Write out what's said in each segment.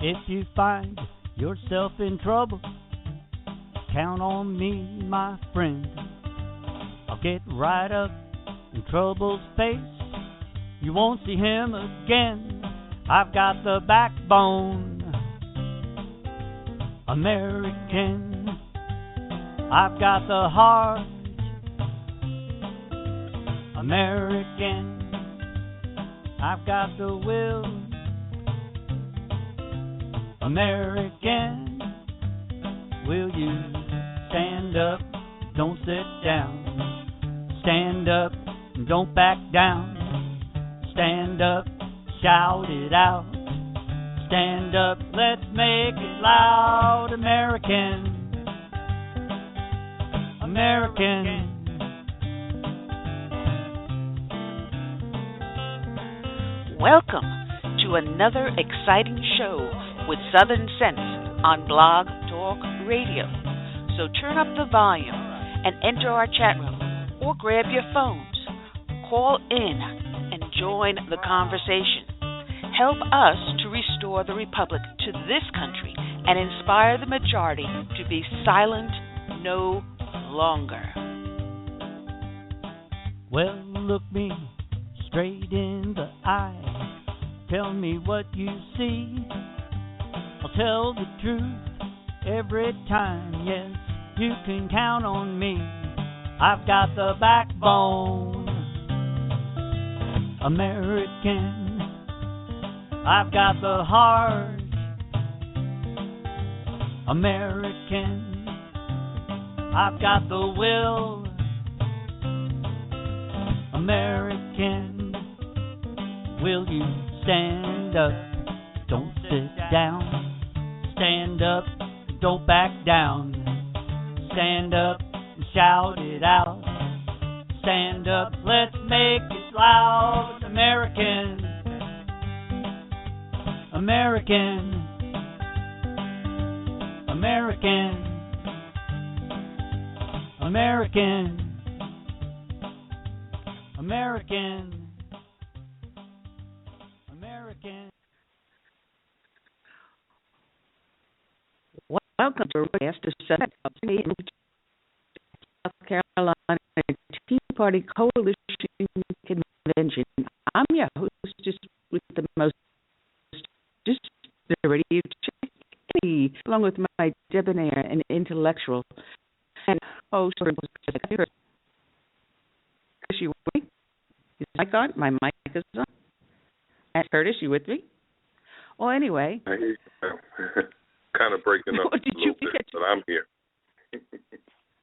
If you find yourself in trouble, count on me, my friend. I'll get right up in trouble's face. You won't see him again. I've got the backbone, American. I've got the heart, American. I've got the will, American. Will you stand up, don't sit down. Stand up, don't back down. Stand up, shout it out. Stand up, let's make it loud. American, American. Welcome to another exciting show with Southern Sense on Blog Talk Radio. So turn up the volume and enter our chat room or grab your phones. Call in and join the conversation. Help us to restore the Republic to this country and inspire the majority to be silent no longer. Well, look me straight in the eye. Tell me what you see. I'll tell the truth every time. Yes, you can count on me. I've got the backbone, American. I've got the heart, American. I've got the will, American. Will you stand up, don't sit down. Stand up, don't back down. Stand up and shout it out. Stand up, let's make it loud. American, American, American, American, American, American. Welcome to Master Senate of South Carolina Tea Party Coalition Convention. I'm your hostess with the most just ready to check, along with my debonair and intellectual and host. Is you with me? Is my mic on? My mic is on. And Curtis, you with me? Well, anyway. I hear you. Kind of breaking up a little bit, but I'm here.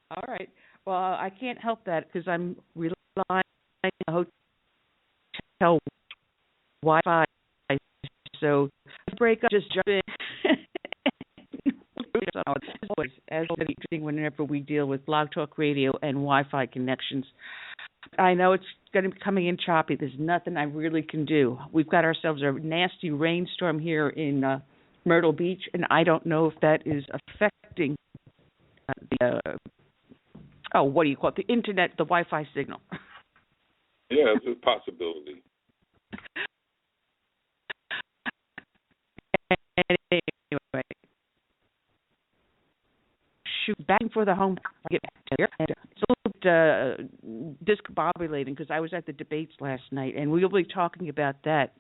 All right. Well, I can't help that because I'm relying on the hotel Wi-Fi. So break up, just jump in. Always, as interesting whenever we deal with Blog Talk Radio and Wi-Fi connections. I know it's going to be coming in choppy. There's nothing I really can do. We've got ourselves a nasty rainstorm here in Myrtle Beach, and I don't know if that is affecting the what do you call it? The internet, the Wi-Fi signal. Yeah, it's a possibility. Anyway, shoot, back for the home. Get back there. And it's a little discombobulating because I was at the debates last night, and we'll be talking about that.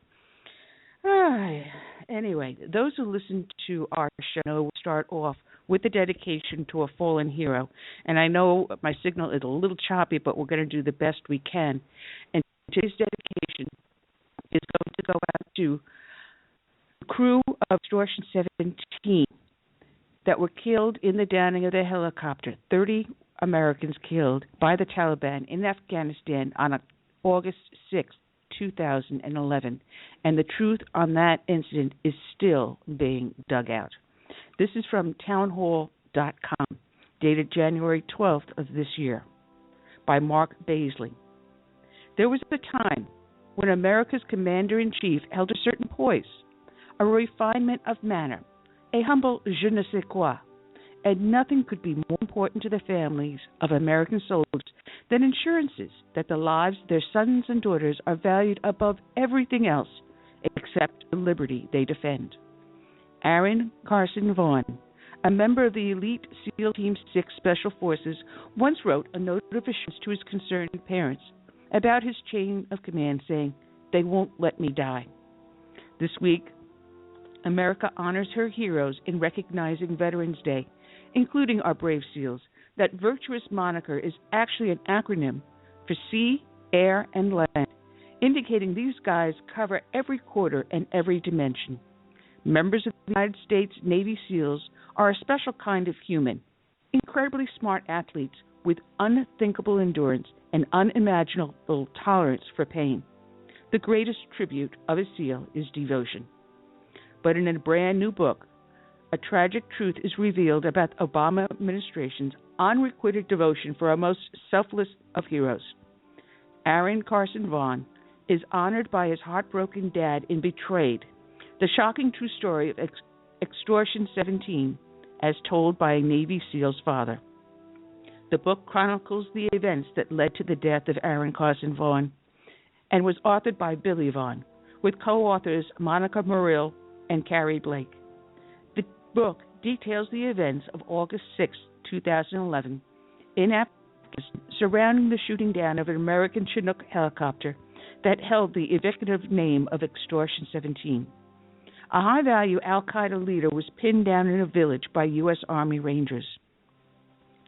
Anyway, those who listen to our show will start off with a dedication to a fallen hero. And I know my signal is a little choppy, but we're going to do the best we can. And today's dedication is going to go out to the crew of Extortion 17 that were killed in the downing of their helicopter. 30 Americans killed by the Taliban in Afghanistan on August 6th. 2011, and the truth on that incident is still being dug out. This is from townhall.com, dated January 12th of this year, by Mark Baisley. There was a time when America's commander-in-chief held a certain poise, a refinement of manner, a humble je ne sais quoi, and nothing could be more important to the families of American soldiers than assurances that the lives of their sons and daughters are valued above everything else except the liberty they defend. Aaron Carson Vaughn, a member of the elite SEAL Team 6 Special Forces, once wrote a note of assurance to his concerned parents about his chain of command, saying, "They won't let me die." This week, America honors her heroes in recognizing Veterans Day, including our brave SEALs. That virtuous moniker is actually an acronym for sea, air, and land, indicating these guys cover every quarter and every dimension. Members of the United States Navy SEALs are a special kind of human, incredibly smart athletes with unthinkable endurance and unimaginable tolerance for pain. The greatest tribute of a SEAL is devotion. But in a brand new book, a tragic truth is revealed about the Obama administration's unrequited devotion for our most selfless of heroes. Aaron Carson Vaughn is honored by his heartbroken dad in Betrayed, the shocking true story of Extortion 17, as told by a Navy SEAL's father. The book chronicles the events that led to the death of Aaron Carson Vaughn and was authored by Billy Vaughn, with co-authors Monica Murrill and Carrie Blake. The book details the events of August 6, 2011, in Afghanistan, surrounding the shooting down of an American Chinook helicopter that held the evocative name of Extortion 17. A high-value al-Qaeda leader was pinned down in a village by U.S. Army Rangers.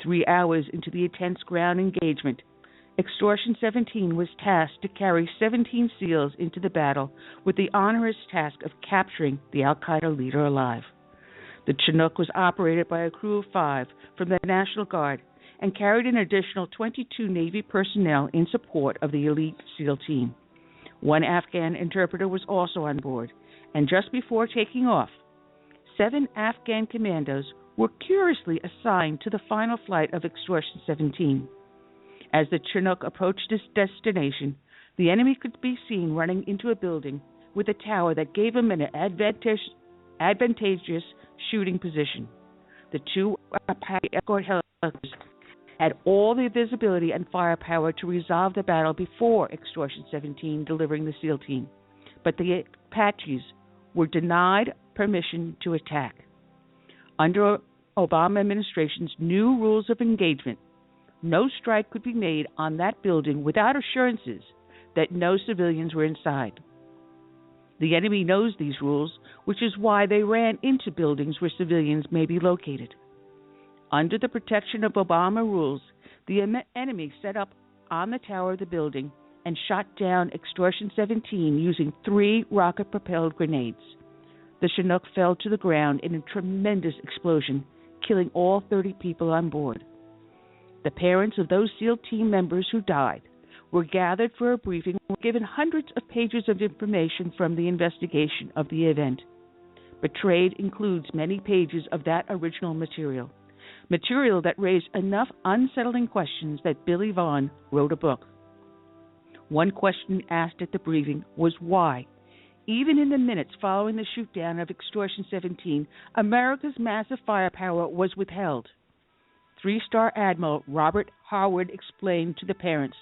3 hours into the intense ground engagement, Extortion 17 was tasked to carry 17 SEALs into the battle with the onerous task of capturing the al-Qaeda leader alive. The Chinook was operated by a crew of 5 from the National Guard and carried an additional 22 Navy personnel in support of the elite SEAL team. One Afghan interpreter was also on board, and just before taking off, 7 Afghan commandos were curiously assigned to the final flight of Extortion 17. As the Chinook approached its destination, the enemy could be seen running into a building with a tower that gave him an advantageous shooting position. The 2 escort helicopters had all the visibility and firepower to resolve the battle before Extortion 17 delivering the SEAL team, but the Apaches were denied permission to attack. Under Obama administration's new rules of engagement, no strike could be made on that building without assurances that no civilians were inside. The enemy knows these rules, which is why they ran into buildings where civilians may be located. Under the protection of Obama rules, the enemy set up on the tower of the building and shot down Extortion 17 using 3 rocket-propelled grenades. The Chinook fell to the ground in a tremendous explosion, killing all 30 people on board. The parents of those SEAL team members who died were gathered for a briefing and were given hundreds of pages of information from the investigation of the event. Betrayed includes many pages of that original material that raised enough unsettling questions that Billy Vaughn wrote a book. One question asked at the briefing was why, even in the minutes following the shootdown of Extortion 17, America's massive firepower was withheld. 3-star Admiral Robert Harwood explained to the parents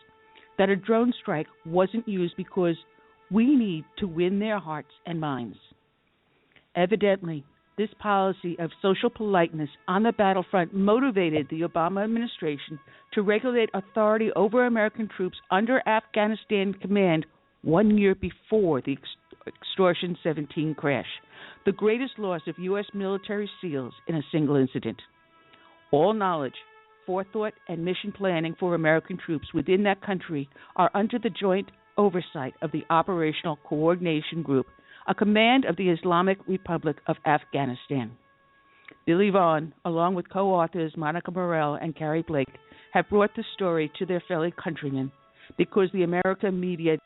that a drone strike wasn't used because we need to win their hearts and minds. Evidently, this policy of social politeness on the battlefront motivated the Obama administration to regulate authority over American troops under Afghanistan command 1 year before the Extortion 17 crash, the greatest loss of U.S. military SEALs in a single incident. All knowledge, forethought, and mission planning for American troops within that country are under the joint oversight of the Operational Coordination Group, a command of the Islamic Republic of Afghanistan. Billy Vaughn, along with co-authors Monica Murrill and Carrie Blake, have brought the story to their fellow countrymen because the American media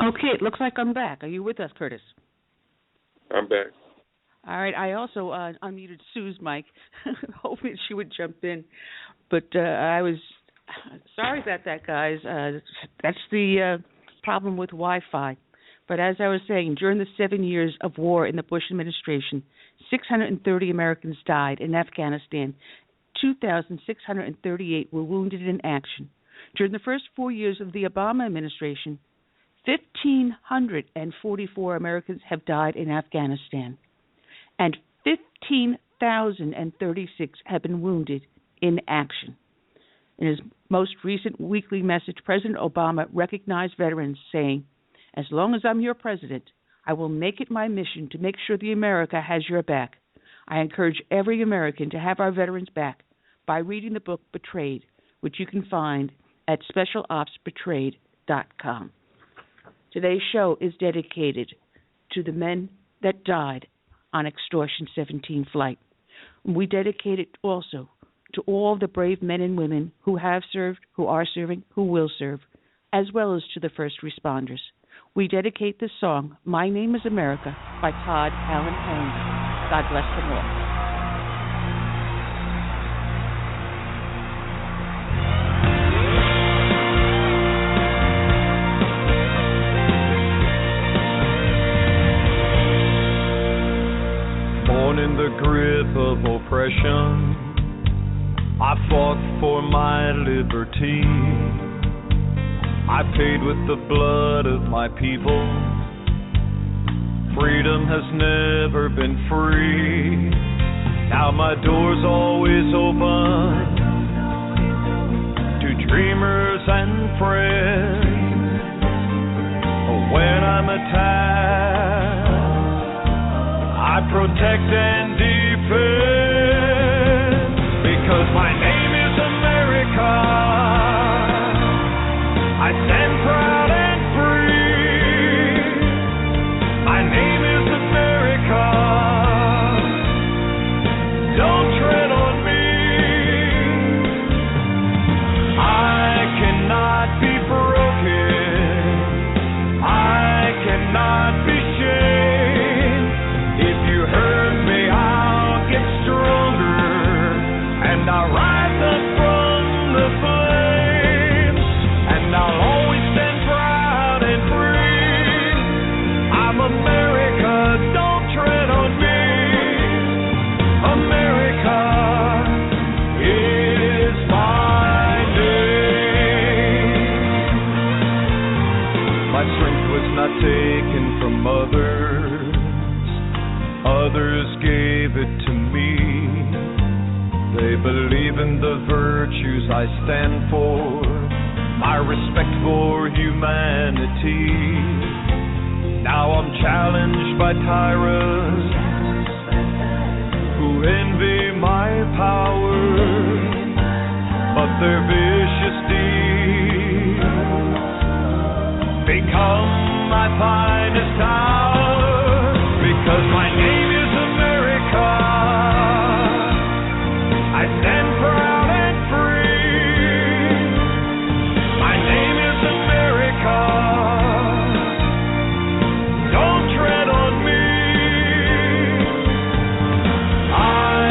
Okay, it looks like I'm back. Are you with us, Curtis? I'm back. All right. I also unmuted Sue's mic, hoping she would jump in. But I was sorry about that, guys. That's the problem with Wi-Fi. But as I was saying, during the 7 years of war in the Bush administration, 630 Americans died in Afghanistan. 2,638 were wounded in action. During the first 4 years of the Obama administration, 1,544 Americans have died in Afghanistan, and 15,036 have been wounded in action. In his most recent weekly message, President Obama recognized veterans, saying, "As long as I'm your president, I will make it my mission to make sure the America has your back. I encourage every American to have our veterans back by reading the book Betrayed, which you can find at specialopsbetrayed.com. Today's show is dedicated to the men that died on Extortion 17 flight. We dedicate it also to all the brave men and women who have served, who are serving, who will serve, as well as to the first responders. We dedicate the song, My Name is America, by Todd Allen Haynes. God bless them all. Born in the grip of oppression, I fought for my liberty. I paid with the blood of my people. Freedom has never been free. Now my door's always open to dreamers and friends. When I'm attacked, I protect and defend, because my name is America. I stand proud and free. My name is America. Don't tread on me. I cannot be broken. I cannot be shamed. If you hurt me, I'll get stronger, and I'll rise up from the flames, and I'll always stand proud and free. I'm America, don't tread on me. America is my name. My strength was not taken from others. Others gave it to me. They believe in the virtues I stand for, my respect for humanity. Now I'm challenged by tyrants who envy my power, but their vicious deeds become my finest hour, because my name is America. I stand proud and free. My name is America. Don't tread on me. I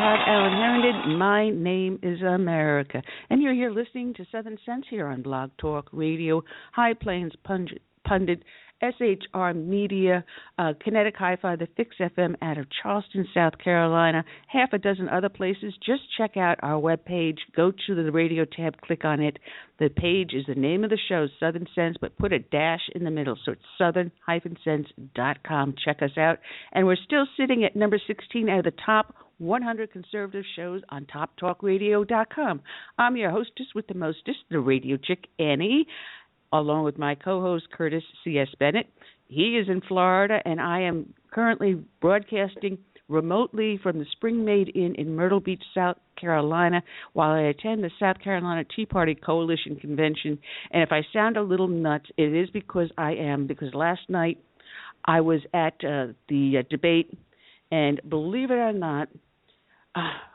Todd Allen Herndon. My name is America. And you're here listening to Southern Sense here on Blog Talk Radio, High Plains Pundit, SHR Media, Kinetic Hi-Fi, the Fix FM out of Charleston, South Carolina, half a dozen other places. Just check out our webpage. Go to the radio tab, click on it. The page is the name of the show, Southern Sense, but put a dash in the middle, so it's southern-sense.com. Check us out. And we're still sitting at number 16 out of the top 100 conservative shows on TopTalkRadio.com. I'm your hostess with the mostest, the radio chick, Annie, along with my co-host, Curtis C.S. Bennett. He is in Florida, and I am currently broadcasting remotely from the Spring Made Inn in Myrtle Beach, South Carolina, while I attend the South Carolina Tea Party Coalition Convention. And if I sound a little nuts, it is because I am, because last night I was at the debate, and believe it or not,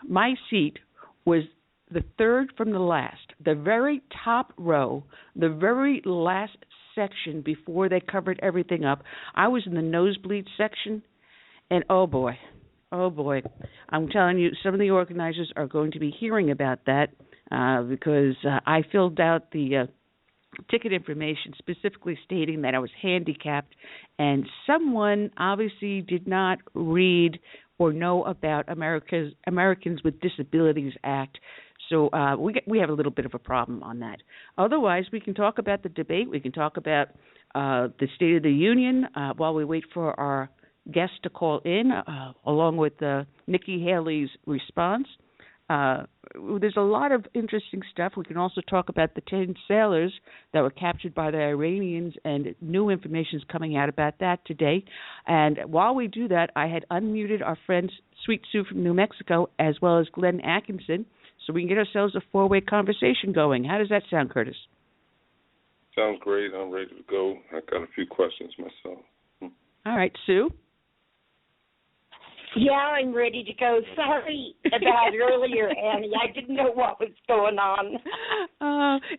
my seat was the third from the last, the very top row, the very last section before they covered everything up. I was in the nosebleed section, and oh boy, I'm telling you, some of the organizers are going to be hearing about that because I filled out the ticket information specifically stating that I was handicapped, and someone obviously did not read or know about Americans with Disabilities Act. So we have a little bit of a problem on that. Otherwise, we can talk about the debate. We can talk about the State of the Union while we wait for our guest to call in, along with Nikki Haley's response. There's a lot of interesting stuff. We can also talk about the 10 sailors that were captured by the Iranians, and new information is coming out about that today. And while we do that, I had unmuted our friend Sweet Sue from New Mexico, as well as Glenn Atkinson, so we can get ourselves a four-way conversation going. How does that sound, Curtis? Sounds great. I'm ready to go. I got a few questions myself. All right, Sue? Yeah, I'm ready to go. Sorry about earlier, Annie. I didn't know what was going on.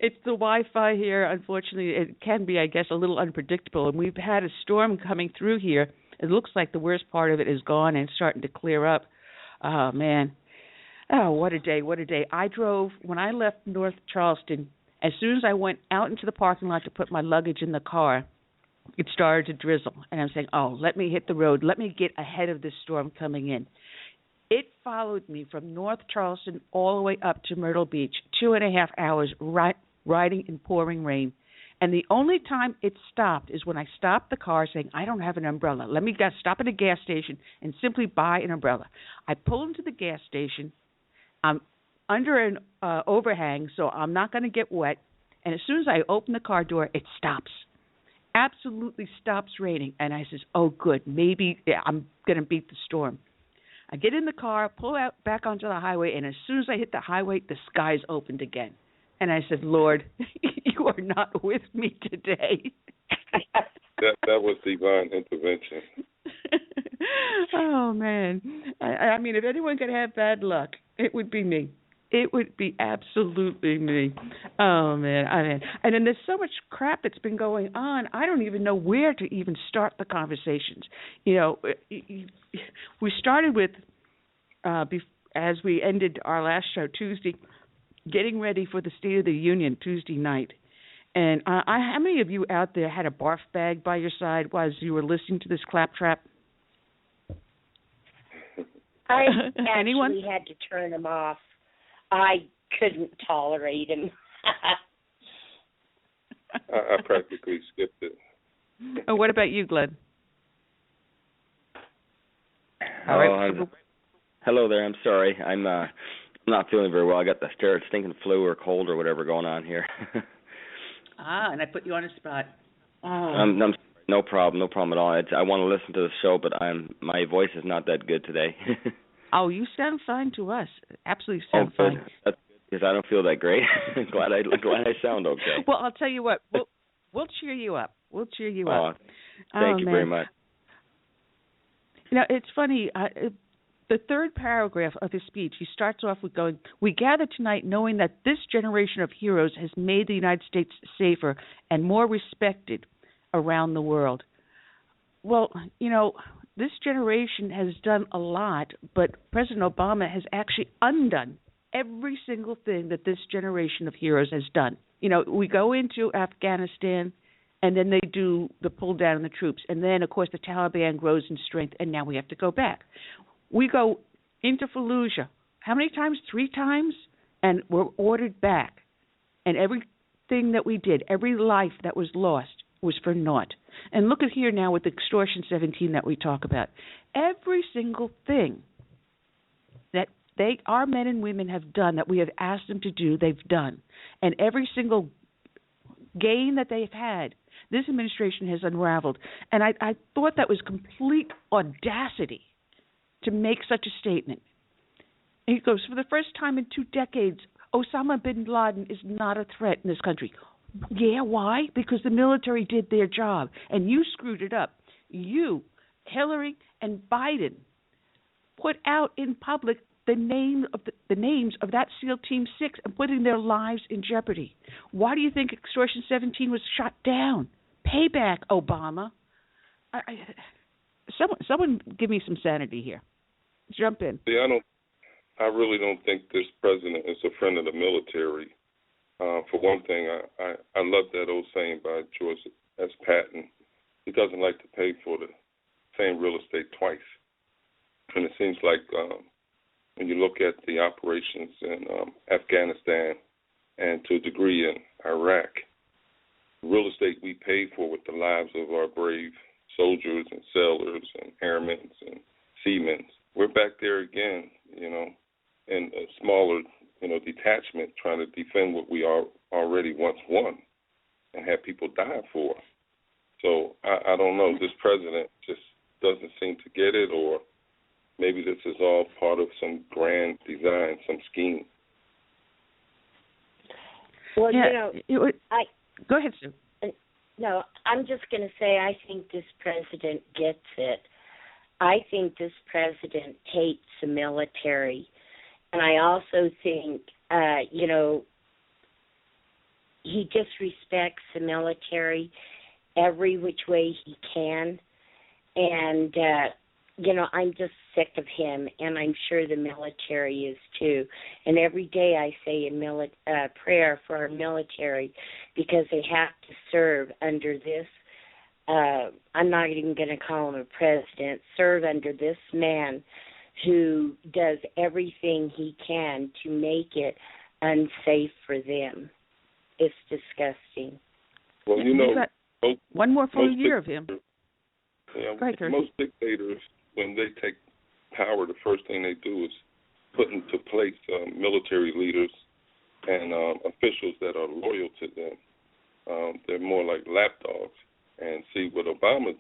It's the Wi-Fi here. Unfortunately, it can be, I guess, a little unpredictable. And we've had a storm coming through here. It looks like the worst part of it is gone and starting to clear up. Oh, man. Oh, what a day, what a day. I drove, when I left North Charleston, as soon as I went out into the parking lot to put my luggage in the car, it started to drizzle. And I'm saying, oh, let me hit the road. Let me get ahead of this storm coming in. It followed me from North Charleston all the way up to Myrtle Beach, 2.5 hours riding in pouring rain. And the only time it stopped is when I stopped the car saying, I don't have an umbrella. Let me stop at a gas station and simply buy an umbrella. I pull into the gas station. I'm under an overhang, so I'm not going to get wet. And as soon as I open the car door, it stops. Absolutely stops raining. And I says, oh, good, maybe I'm going to beat the storm. I get in the car, pull out back onto the highway, and as soon as I hit the highway, the skies opened again. And I said, Lord, you are not with me today. That was divine intervention. Oh, man. I mean, if anyone could have bad luck, it would be me. It would be absolutely me. Oh, man. And then there's so much crap that's been going on, I don't even know where to even start the conversations. You know, we started with, as we ended our last show Tuesday, getting ready for the State of the Union Tuesday night. And how many of you out there had a barf bag by your side while you were listening to this claptrap? I Anyone? actually had to turn them off. I couldn't tolerate him. I practically skipped it. Oh, what about you, Glenn? Hello there. I'm sorry. I'm not feeling very well. I got the stinking flu or cold or whatever going on here. And I put you on a spot. Oh. I'm no problem at all. I want to listen to the show, but my voice is not that good today. Oh, you sound fine to us. Absolutely sound fine. That's because I don't feel that great. glad I sound okay. Well, I'll tell you what. We'll cheer you up. Thank you very much. You know, it's funny. The third paragraph of his speech, he starts off with going, "We gather tonight knowing that this generation of heroes has made the United States safer and more respected around the world." Well, you know, this generation has done a lot, but President Obama has actually undone every single thing that this generation of heroes has done. You know, we go into Afghanistan, and then they do the pull down of the troops. And then, of course, the Taliban grows in strength, and now we have to go back. We go into Fallujah. How many times? 3 times? And we're ordered back. And everything that we did, every life that was lost, was for naught. And look at here now with Extortion 17 that we talk about. Every single thing that our men and women have done, that we have asked them to do, they've done. And every single gain that they've had, this administration has unraveled. And I thought that was complete audacity to make such a statement. And he goes, for the first time in 2 decades, Osama bin Laden is not a threat in this country. Yeah, why? Because the military did their job, and you screwed it up. You, Hillary, and Biden put out in public the names of that SEAL Team 6 and putting their lives in jeopardy. Why do you think Extortion 17 was shot down? Payback, Obama. Someone give me some sanity here. Jump in. See, I really don't think this president is a friend of the military. For one thing, I love that old saying by George S. Patton. He doesn't like to pay for the same real estate twice. And it seems like when you look at the operations in Afghanistan and to a degree in Iraq, the real estate we paid for with the lives of our brave soldiers and sailors and airmen and seamen, we're back there again, you know, in a smaller, you know, detachment trying to defend what we already once won and had people die for. So I don't know. This president just doesn't seem to get it, or maybe this is all part of some grand design, some scheme. Well, yeah, you know, go ahead, Sue. No, I'm just going to say I think this president gets it. I think this president hates the military. And I also think, you know, he disrespects the military every which way he can. And, you know, I'm just sick of him, and I'm sure the military is too. And every day I say a prayer for our military because they have to serve under this. I'm not even going to call him a president, serve under this man who does everything he can to make it unsafe for them. It's disgusting. Well, you know, one more full year of him. Yeah, most dictators, when they take power, the first thing they do is put into place military leaders and officials that are loyal to them. They're more like lapdogs. And see what Obama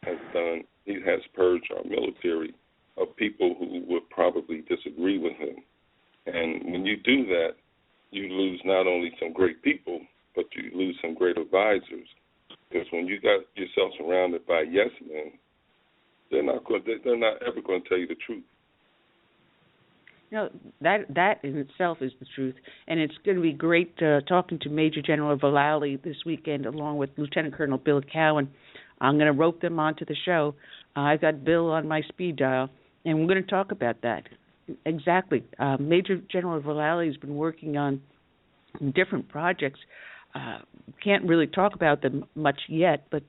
has done, he has purged our military of people who would probably disagree with him. And when you do that, you lose not only some great people, but you lose some great advisors. Because when you got yourself surrounded by yes men, they're not ever going to tell you the truth. No, that in itself is the truth, and it's going to be great talking to Major General Vallely this weekend, along with Lieutenant Colonel Bill Cowan. I'm going to rope them onto the show. I've got Bill on my speed dial, and we're going to talk about that. Exactly. Major General Vallely has been working on different projects. Can't really talk about them much yet, but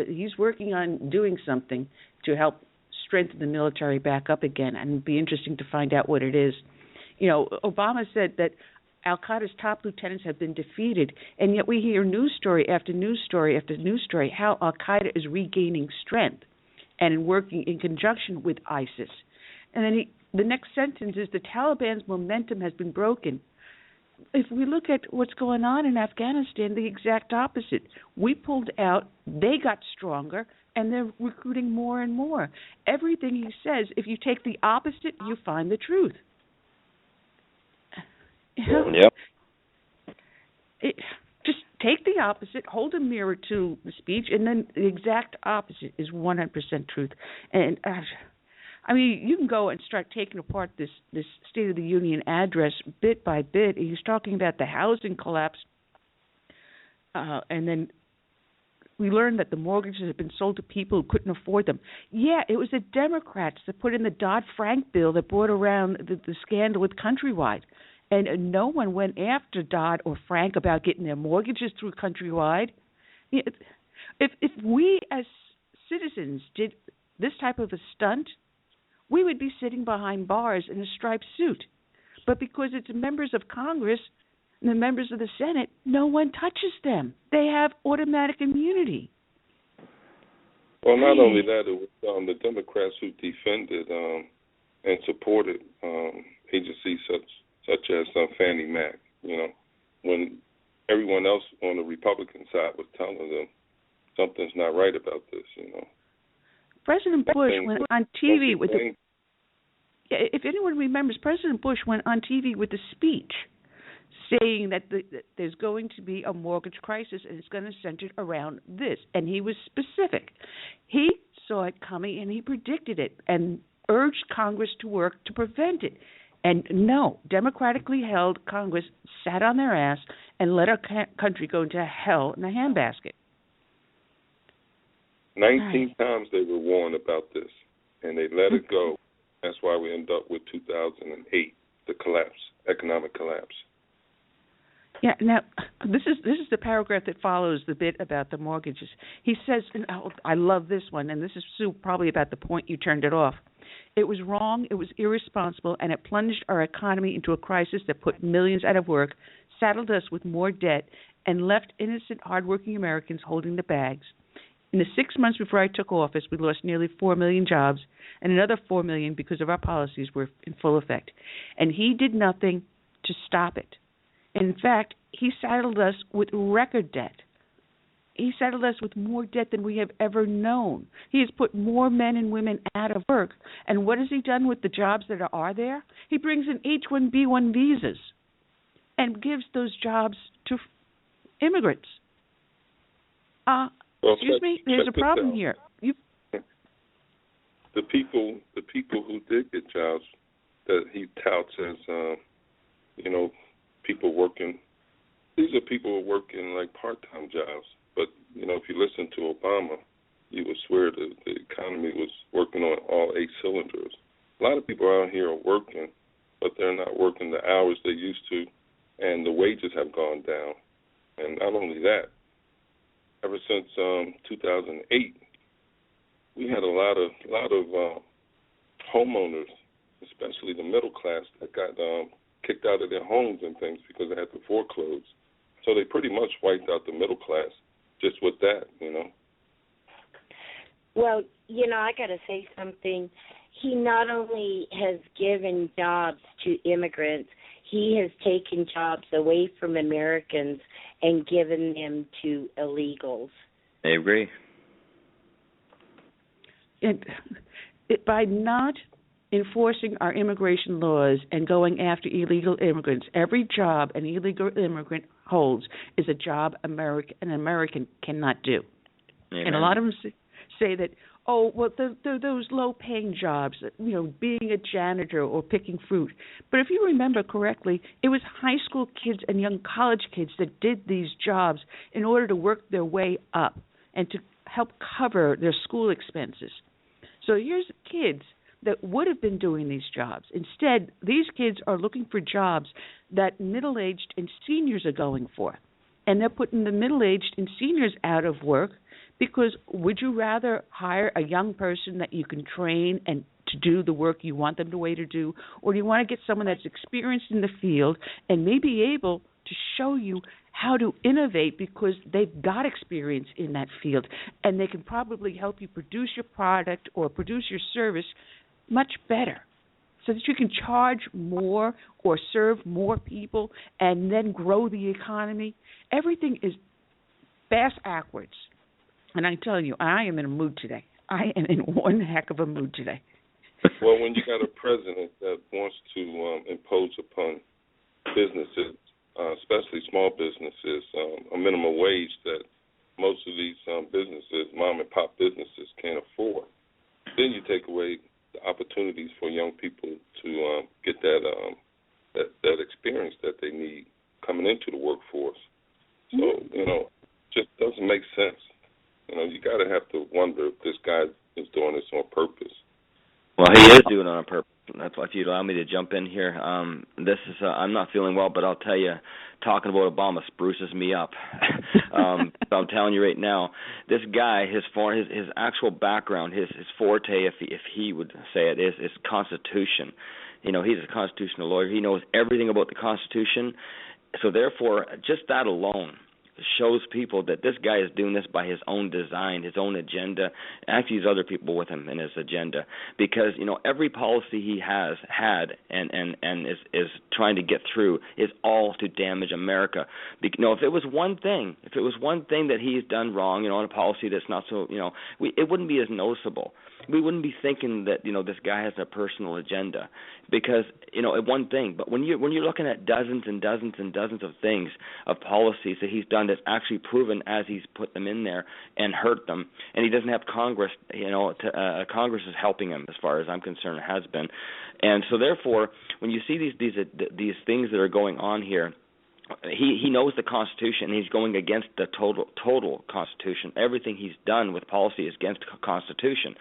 he's working on doing something to help strengthen the military back up again, and it'd be interesting to find out what it is. You know, Obama said that Al-Qaeda's top lieutenants have been defeated, and yet we hear news story after news story after news story how Al-Qaeda is regaining strength and working in conjunction with ISIS. And then the next sentence is the Taliban's momentum has been broken. If we look at what's going on in Afghanistan, the exact opposite. We pulled out, they got stronger, and they're recruiting more and more. Everything he says, if you take the opposite, you find the truth. Yep. Just take the opposite, hold a mirror to the speech, and then the exact opposite is 100% truth. And I mean, you can go and start taking apart this State of the Union address bit by bit. He's talking about the housing collapse, and then we learned that the mortgages had been sold to people who couldn't afford them. Yeah, it was the Democrats that put in the Dodd-Frank bill that brought around the scandal with Countrywide. And no one went after Dodd or Frank about getting their mortgages through Countrywide. If we as citizens did this type of a stunt, we would be sitting behind bars in a striped suit. But because it's members of Congress and the members of the Senate, no one touches them. They have automatic immunity. Well, not only that, it was the Democrats who defended and supported agencies such as Fannie Mac, when everyone else on the Republican side was telling them something's not right about this, President Bush went on TV with the... If anyone remembers, President Bush went on TV with a speech saying that there's going to be a mortgage crisis and it's going to center around this. And he was specific. He saw it coming and he predicted it and urged Congress to work to prevent it. And no, democratically held Congress sat on their ass and let our country go into hell in a handbasket. 19 times they were warned about this, and they let it go. That's why we end up with 2008, the collapse, economic collapse. Yeah. Now, this is the paragraph that follows the bit about the mortgages. He says, and I love this one, and this is Sue, probably about the point you turned it off. It was wrong, it was irresponsible, and it plunged our economy into a crisis that put millions out of work, saddled us with more debt, and left innocent, hardworking Americans holding the bags. In the 6 months before I took office, we lost nearly 4 million jobs, and another 4 million because of our policies were in full effect. And he did nothing to stop it. In fact, he saddled us with record debt. He saddled us with more debt than we have ever known. He has put more men and women out of work. And what has he done with the jobs that are there? He brings in H-1B1 visas and gives those jobs to immigrants. Excuse me, there's a problem here. The people who did get jobs that he touts as, people working, these are people who are working like part-time jobs. But, if you listen to Obama, you would swear that the economy was working on all 8 cylinders. A lot of people out here are working, but they're not working the hours they used to, and the wages have gone down. And not only that, ever since 2008, we had a lot of homeowners, especially the middle class, that got kicked out of their homes and things because they had to foreclose. So they pretty much wiped out the middle class just with that, Well, I got to say something. He not only has given jobs to immigrants, he has taken jobs away from Americans and given them to illegals. I agree. By not enforcing our immigration laws and going after illegal immigrants, every job an illegal immigrant holds is a job an American cannot do. Amen. And a lot of them say that, those low-paying jobs, being a janitor or picking fruit. But if you remember correctly, it was high school kids and young college kids that did these jobs in order to work their way up and to help cover their school expenses. So here's kids that would have been doing these jobs. Instead, these kids are looking for jobs that middle-aged and seniors are going for. And they're putting the middle-aged and seniors out of work because would you rather hire a young person that you can train and to do the work you want them to do, or do you want to get someone that's experienced in the field and may be able to show you how to innovate because they've got experience in that field and they can probably help you produce your product or produce your service much better so that you can charge more or serve more people and then grow the economy? Everything is backwards. And I'm telling you, I am in a mood today. I am in one heck of a mood today. Well, when you got a president that wants to impose upon businesses, especially small businesses, a minimum wage that most of these businesses, mom and pop businesses, can't afford, then you take away the opportunities for young people to get that experience that they need coming into the workforce. So, just doesn't make sense. You got to have to wonder if this guy is doing this on purpose. Well, he is doing it on purpose. That's why, if you'd allow me to jump in here, this is I'm not feeling well, but I'll tell you, talking about Obama spruces me up. So I'm telling you right now, this guy, his actual background, his forte, if he would say it, is Constitution. He's a constitutional lawyer. He knows everything about the Constitution. So therefore, just that alone shows people that this guy is doing this by his own design, his own agenda. Actually, there's other people with him in his agenda, because every policy he has had and is trying to get through is all to damage America. If it was one thing that he's done wrong, on a policy that's not so, it wouldn't be as noticeable. We wouldn't be thinking that this guy has a personal agenda, because one thing. But when you're looking at dozens and dozens and dozens of things, of policies that he's done that's actually proven as he's put them in there and hurt them, and he doesn't have Congress. Congress is helping him, as far as I'm concerned, it has been. And so therefore, when you see these things that are going on here, he knows the Constitution, and he's going against the total Constitution. Everything he's done with policy is against the Constitution.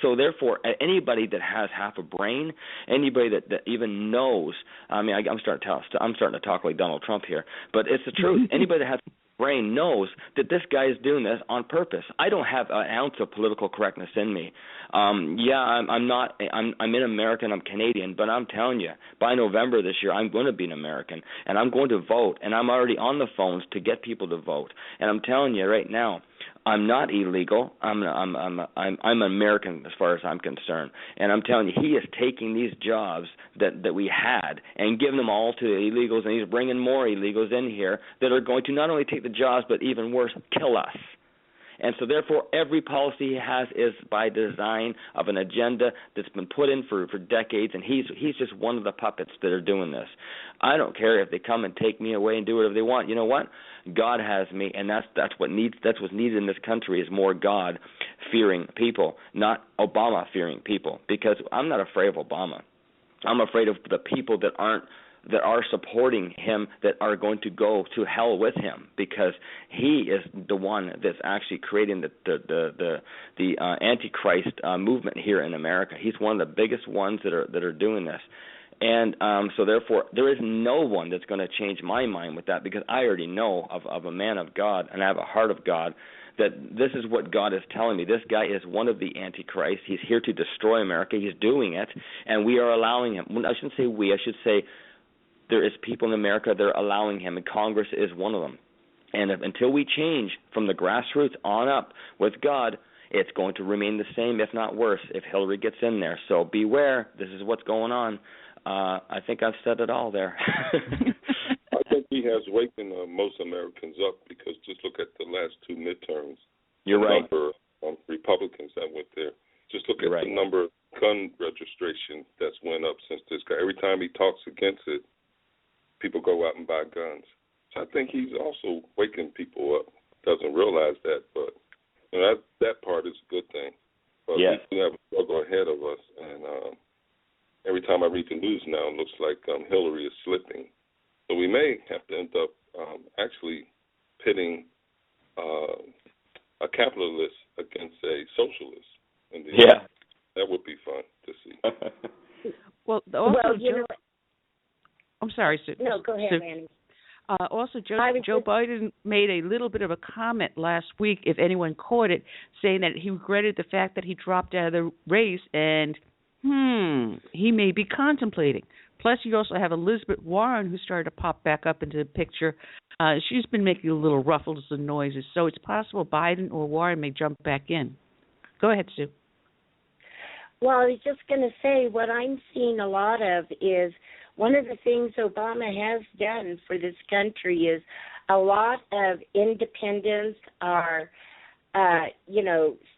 So therefore, anybody that has half a brain, anybody that even knows, I'm starting to talk like Donald Trump here, but it's the truth. Anybody that has brain knows that this guy is doing this on purpose. I don't have an ounce of political correctness in me. I'm in America and I'm Canadian, but I'm telling you, by November this year, I'm going to be an American, and I'm going to vote, and I'm already on the phones to get people to vote. And I'm telling you right now, I'm not illegal. I'm American as far as I'm concerned. And I'm telling you, he is taking these jobs that we had and giving them all to illegals, and he's bringing more illegals in here that are going to not only take the jobs, but even worse, kill us. And so therefore, every policy he has is by design of an agenda that's been put in for decades, and he's just one of the puppets that are doing this. I don't care if they come and take me away and do whatever they want. You know what? God has me, and that's what's needed in this country is more God-fearing people, not Obama-fearing people, because I'm not afraid of Obama. I'm afraid of the people that are supporting him, that are going to go to hell with him, because he is the one that's actually creating the Antichrist movement here in America. He's one of the biggest ones that are doing this. And so therefore, there is no one that's going to change my mind with that, because I already know of a man of God, and I have a heart of God, that this is what God is telling me. This guy is one of the Antichrists. He's here to destroy America. He's doing it, and we are allowing him. I shouldn't say we. I should say there is people in America that are allowing him, and Congress is one of them. And until we change from the grassroots on up with God, it's going to remain the same, if not worse, if Hillary gets in there. So beware. This is what's going on. I think I've said it all there. I think he has wakened most Americans up, because just look at the last two midterms. You're right. The number of Republicans that went there. Just look at the number of gun registration that's went up since this guy. Every time he talks against it, people go out and buy guns. So I think he's also waking people up. Doesn't realize that, but that part is a good thing. But we do have a struggle ahead of us, and every time I read the news now, it looks like Hillary is slipping. So we may have to end up actually pitting a capitalist against a socialist. That would be fun to see. Well, I'm sorry, Sue. No, go ahead, Manny. Also, Joe Biden made a little bit of a comment last week, if anyone caught it, saying that he regretted the fact that he dropped out of the race, and he may be contemplating. Plus, you also have Elizabeth Warren, who started to pop back up into the picture. She's been making a little ruffles and noises, so it's possible Biden or Warren may jump back in. Go ahead, Sue. Well, I was just going to say, what I'm seeing a lot of is one of the things Obama has done for this country is a lot of independents are,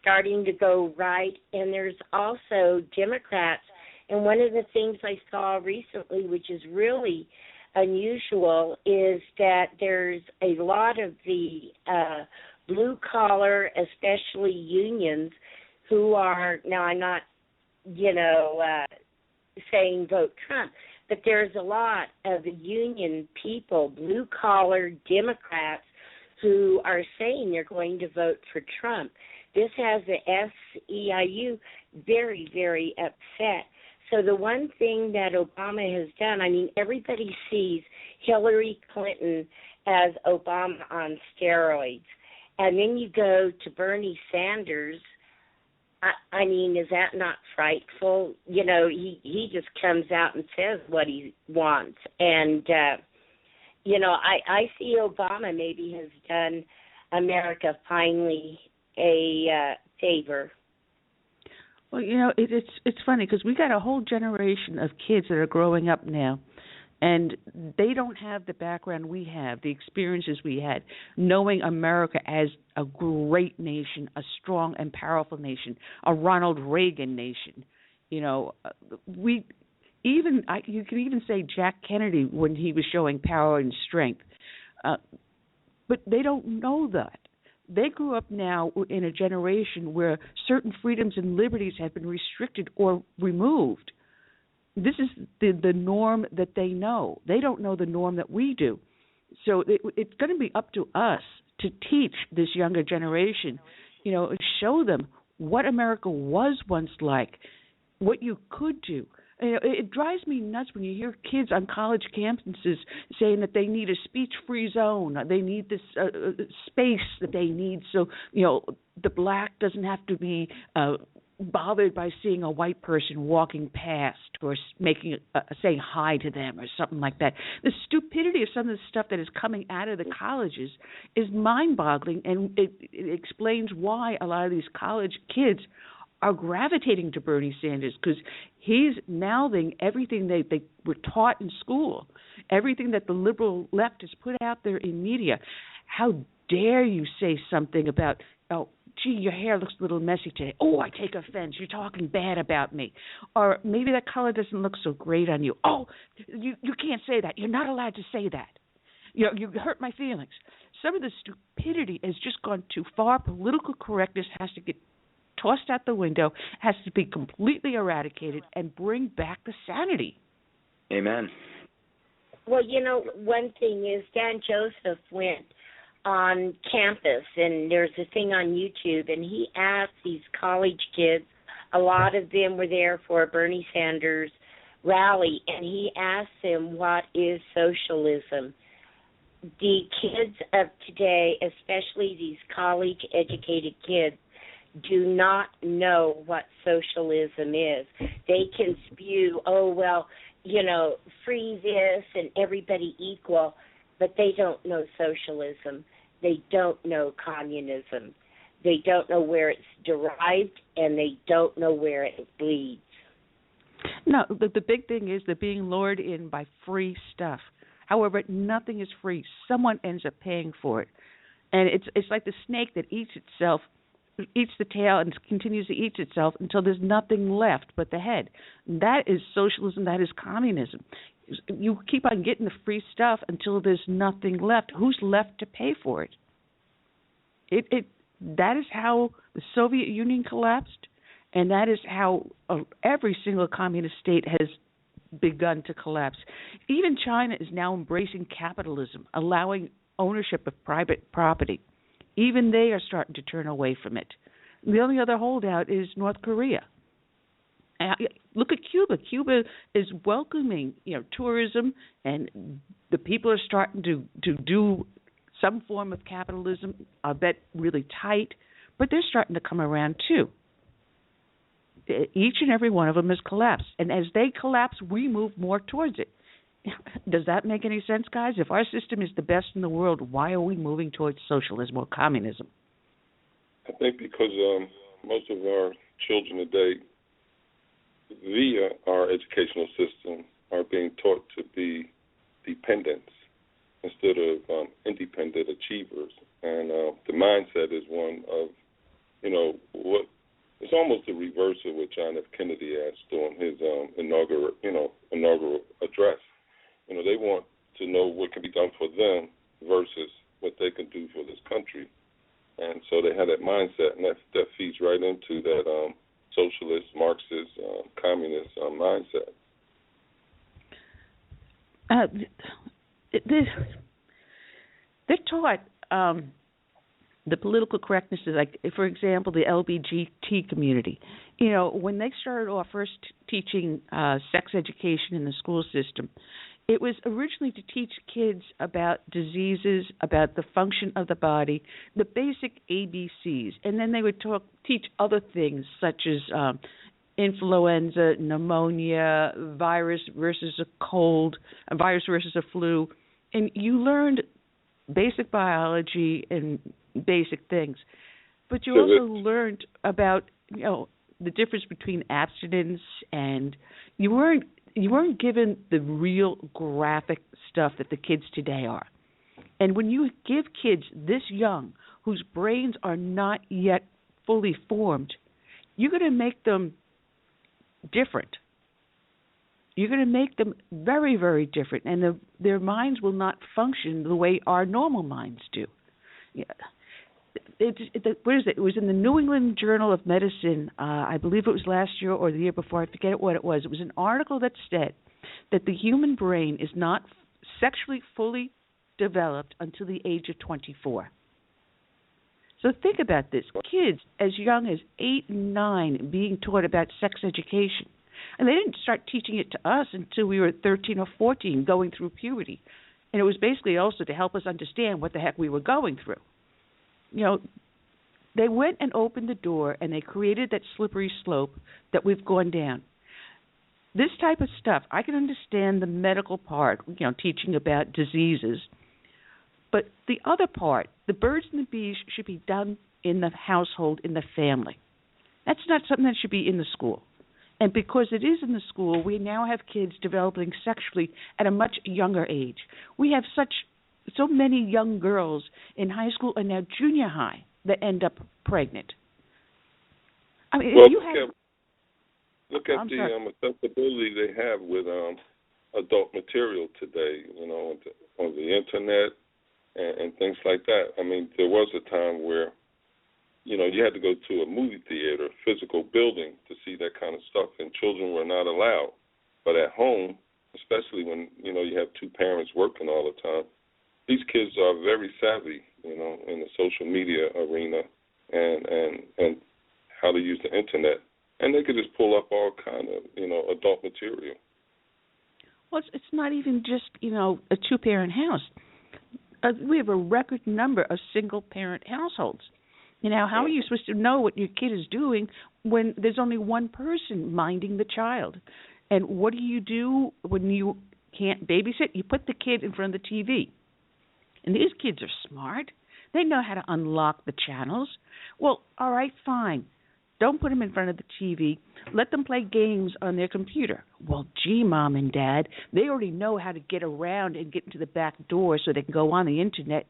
starting to go right, and there's also Democrats. And one of the things I saw recently, which is really unusual, is that there's a lot of the blue-collar, especially unions, who are, now I'm not, saying vote Trump, but there's a lot of union people, blue-collar Democrats, who are saying they're going to vote for Trump. This has the SEIU very, very upset. So the one thing that Obama has done, I mean, everybody sees Hillary Clinton as Obama on steroids. And then you go to Bernie Sanders. I mean, is that not frightful? You know, he just comes out and says what he wants. And, you know, I see Obama maybe has done America finally a favor. Well, you know, it's funny because we got a whole generation of kids that are growing up now, and they don't have the background we have, the experiences we had, knowing America as a great nation, a strong and powerful nation, a Ronald Reagan nation. You know, you can even say Jack Kennedy when he was showing power and strength, but they don't know that. They grew up now in a generation where certain freedoms and liberties have been restricted or removed. This is the norm that they know. They don't know the norm that we do. So it's going to be up to us to teach this younger generation, you know, show them what America was once like, what you could do. You know, it drives me nuts when you hear kids on college campuses saying that they need a speech-free zone, they need this space that they need so, you know, the black doesn't have to be bothered by seeing a white person walking past or saying hi to them or something like that. The stupidity of some of the stuff that is coming out of the colleges is mind-boggling, and it explains why a lot of these college kids are gravitating to Bernie Sanders, because he's mouthing everything they were taught in school, everything that the liberal left has put out there in media. How dare you say something about, oh, gee, your hair looks a little messy today. Oh, I take offense. You're talking bad about me. Or maybe that color doesn't look so great on you. Oh, you can't say that. You're not allowed to say that. You know, you hurt my feelings. Some of the stupidity has just gone too far. Political correctness has to get tossed out the window, has to be completely eradicated, and bring back the sanity. Amen. Well, you know, one thing is Dan Joseph went on campus, and there's a thing on YouTube, and he asked these college kids, a lot of them were there for a Bernie Sanders rally, and he asked them, what is socialism? The kids of today, especially these college-educated kids, do not know what socialism is. They can spew, oh, well, you know, free this and everybody equal, but they don't know socialism. They don't know communism. They don't know where it's derived, and they don't know where it bleeds. No, the big thing is they're being lured in by free stuff. However, nothing is free. Someone ends up paying for it. And it's like the snake that eats the tail and continues to eat itself until there's nothing left but the head. That is socialism. That is communism. You keep on getting the free stuff until there's nothing left. Who's left to pay for it? That is how the Soviet Union collapsed, and that is how every single communist state has begun to collapse. Even China is now embracing capitalism, allowing ownership of private property. Even they are starting to turn away from it. The only other holdout is North Korea. Look at Cuba. Cuba is welcoming, you know, tourism, and the people are starting to do some form of capitalism. I bet really tight, but they're starting to come around too. Each and every one of them has collapsed, and as they collapse, we move more towards it. Does that make any sense, guys? If our system is the best in the world, why are we moving towards socialism or communism? I think because most of our children today, via our educational system, are being taught to be dependents instead of independent achievers. And the mindset is one of, you know, what it's almost the reverse of what John F. Kennedy asked during his inaugural address. You know, they want to know what can be done for them versus what they can do for this country. And so they have that mindset, and that feeds right into that socialist, Marxist, communist mindset. They're taught the political correctness is like, for example, the LGBT community. You know, when they started off first teaching sex education in the school system, it was originally to teach kids about diseases, about the function of the body, the basic ABCs, and then they would teach other things such as influenza, pneumonia, virus versus a cold, a virus versus a flu, and you learned basic biology and basic things. But you also learned about, you know, the difference between abstinence, and you weren't given the real graphic stuff that the kids today are. And when you give kids this young, whose brains are not yet fully formed, you're going to make them different. You're going to make them very, very different, and their minds will not function the way our normal minds do. Yeah. What is it? It was in the New England Journal of Medicine, I believe it was last year or the year before, I forget what it was. It was an article that said that the human brain is not sexually fully developed until the age of 24. So think about this. Kids as young as 8 and 9 being taught about sex education. And they didn't start teaching it to us until we were 13 or 14, going through puberty. And it was basically also to help us understand what the heck we were going through. You know, they went and opened the door, and they created that slippery slope that we've gone down. This type of stuff, I can understand the medical part, you know, teaching about diseases. But the other part, the birds and the bees, should be done in the household, in the family. That's not something that should be in the school. And because it is in the school, we now have kids developing sexually at a much younger age. We have so many young girls in high school and now junior high that end up pregnant. I mean, well, if you look at the accessibility they have with adult material today, you know, on the internet and things like that. I mean, there was a time where, you know, you had to go to a movie theater, physical building, to see that kind of stuff, and children were not allowed. But at home, especially when, you know, you have two parents working all the time, these kids are very savvy, you know, in the social media arena and how to use the internet. And they could just pull up all kind of, you know, adult material. Well, it's not even just, you know, a two-parent house. We have a record number of single-parent households. You know, how are you supposed to know what your kid is doing when there's only one person minding the child? And what do you do when you can't babysit? You put the kid in front of the TV. And these kids are smart. They know how to unlock the channels. Well, all right, fine. Don't put them in front of the TV. Let them play games on their computer. Well, gee, Mom and Dad, they already know how to get around and get into the back door so they can go on the Internet.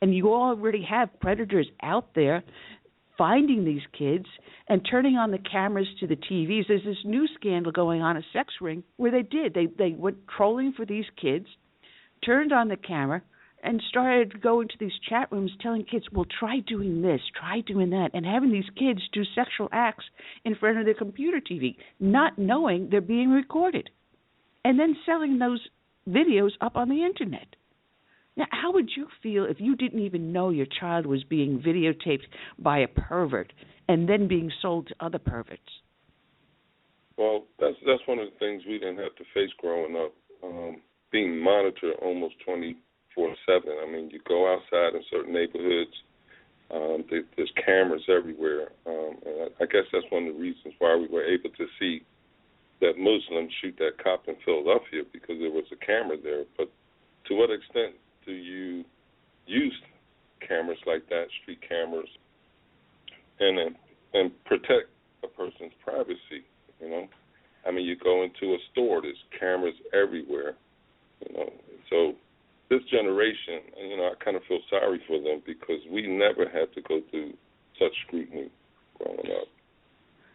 And you already have predators out there finding these kids and turning on the cameras to the TVs. There's this new scandal going on, a sex ring, where they went trolling for these kids, turned on the camera, and started going to these chat rooms telling kids, well, try doing this, try doing that, and having these kids do sexual acts in front of their computer TV, not knowing they're being recorded, and then selling those videos up on the Internet. Now, how would you feel if you didn't even know your child was being videotaped by a pervert and then being sold to other perverts? Well, that's one of the things we didn't have to face growing up, being monitored almost 24/7. I mean, you go outside in certain neighborhoods, there's cameras everywhere. And I guess that's one of the reasons why we were able to see that Muslims shoot that cop in Philadelphia, because there was a camera there. But to what extent do you use cameras like that, street cameras, and protect a person's privacy? You know, I mean, you go into a store, there's cameras everywhere. You know, so this generation, you know, I kind of feel sorry for them because we never had to go through such scrutiny growing up.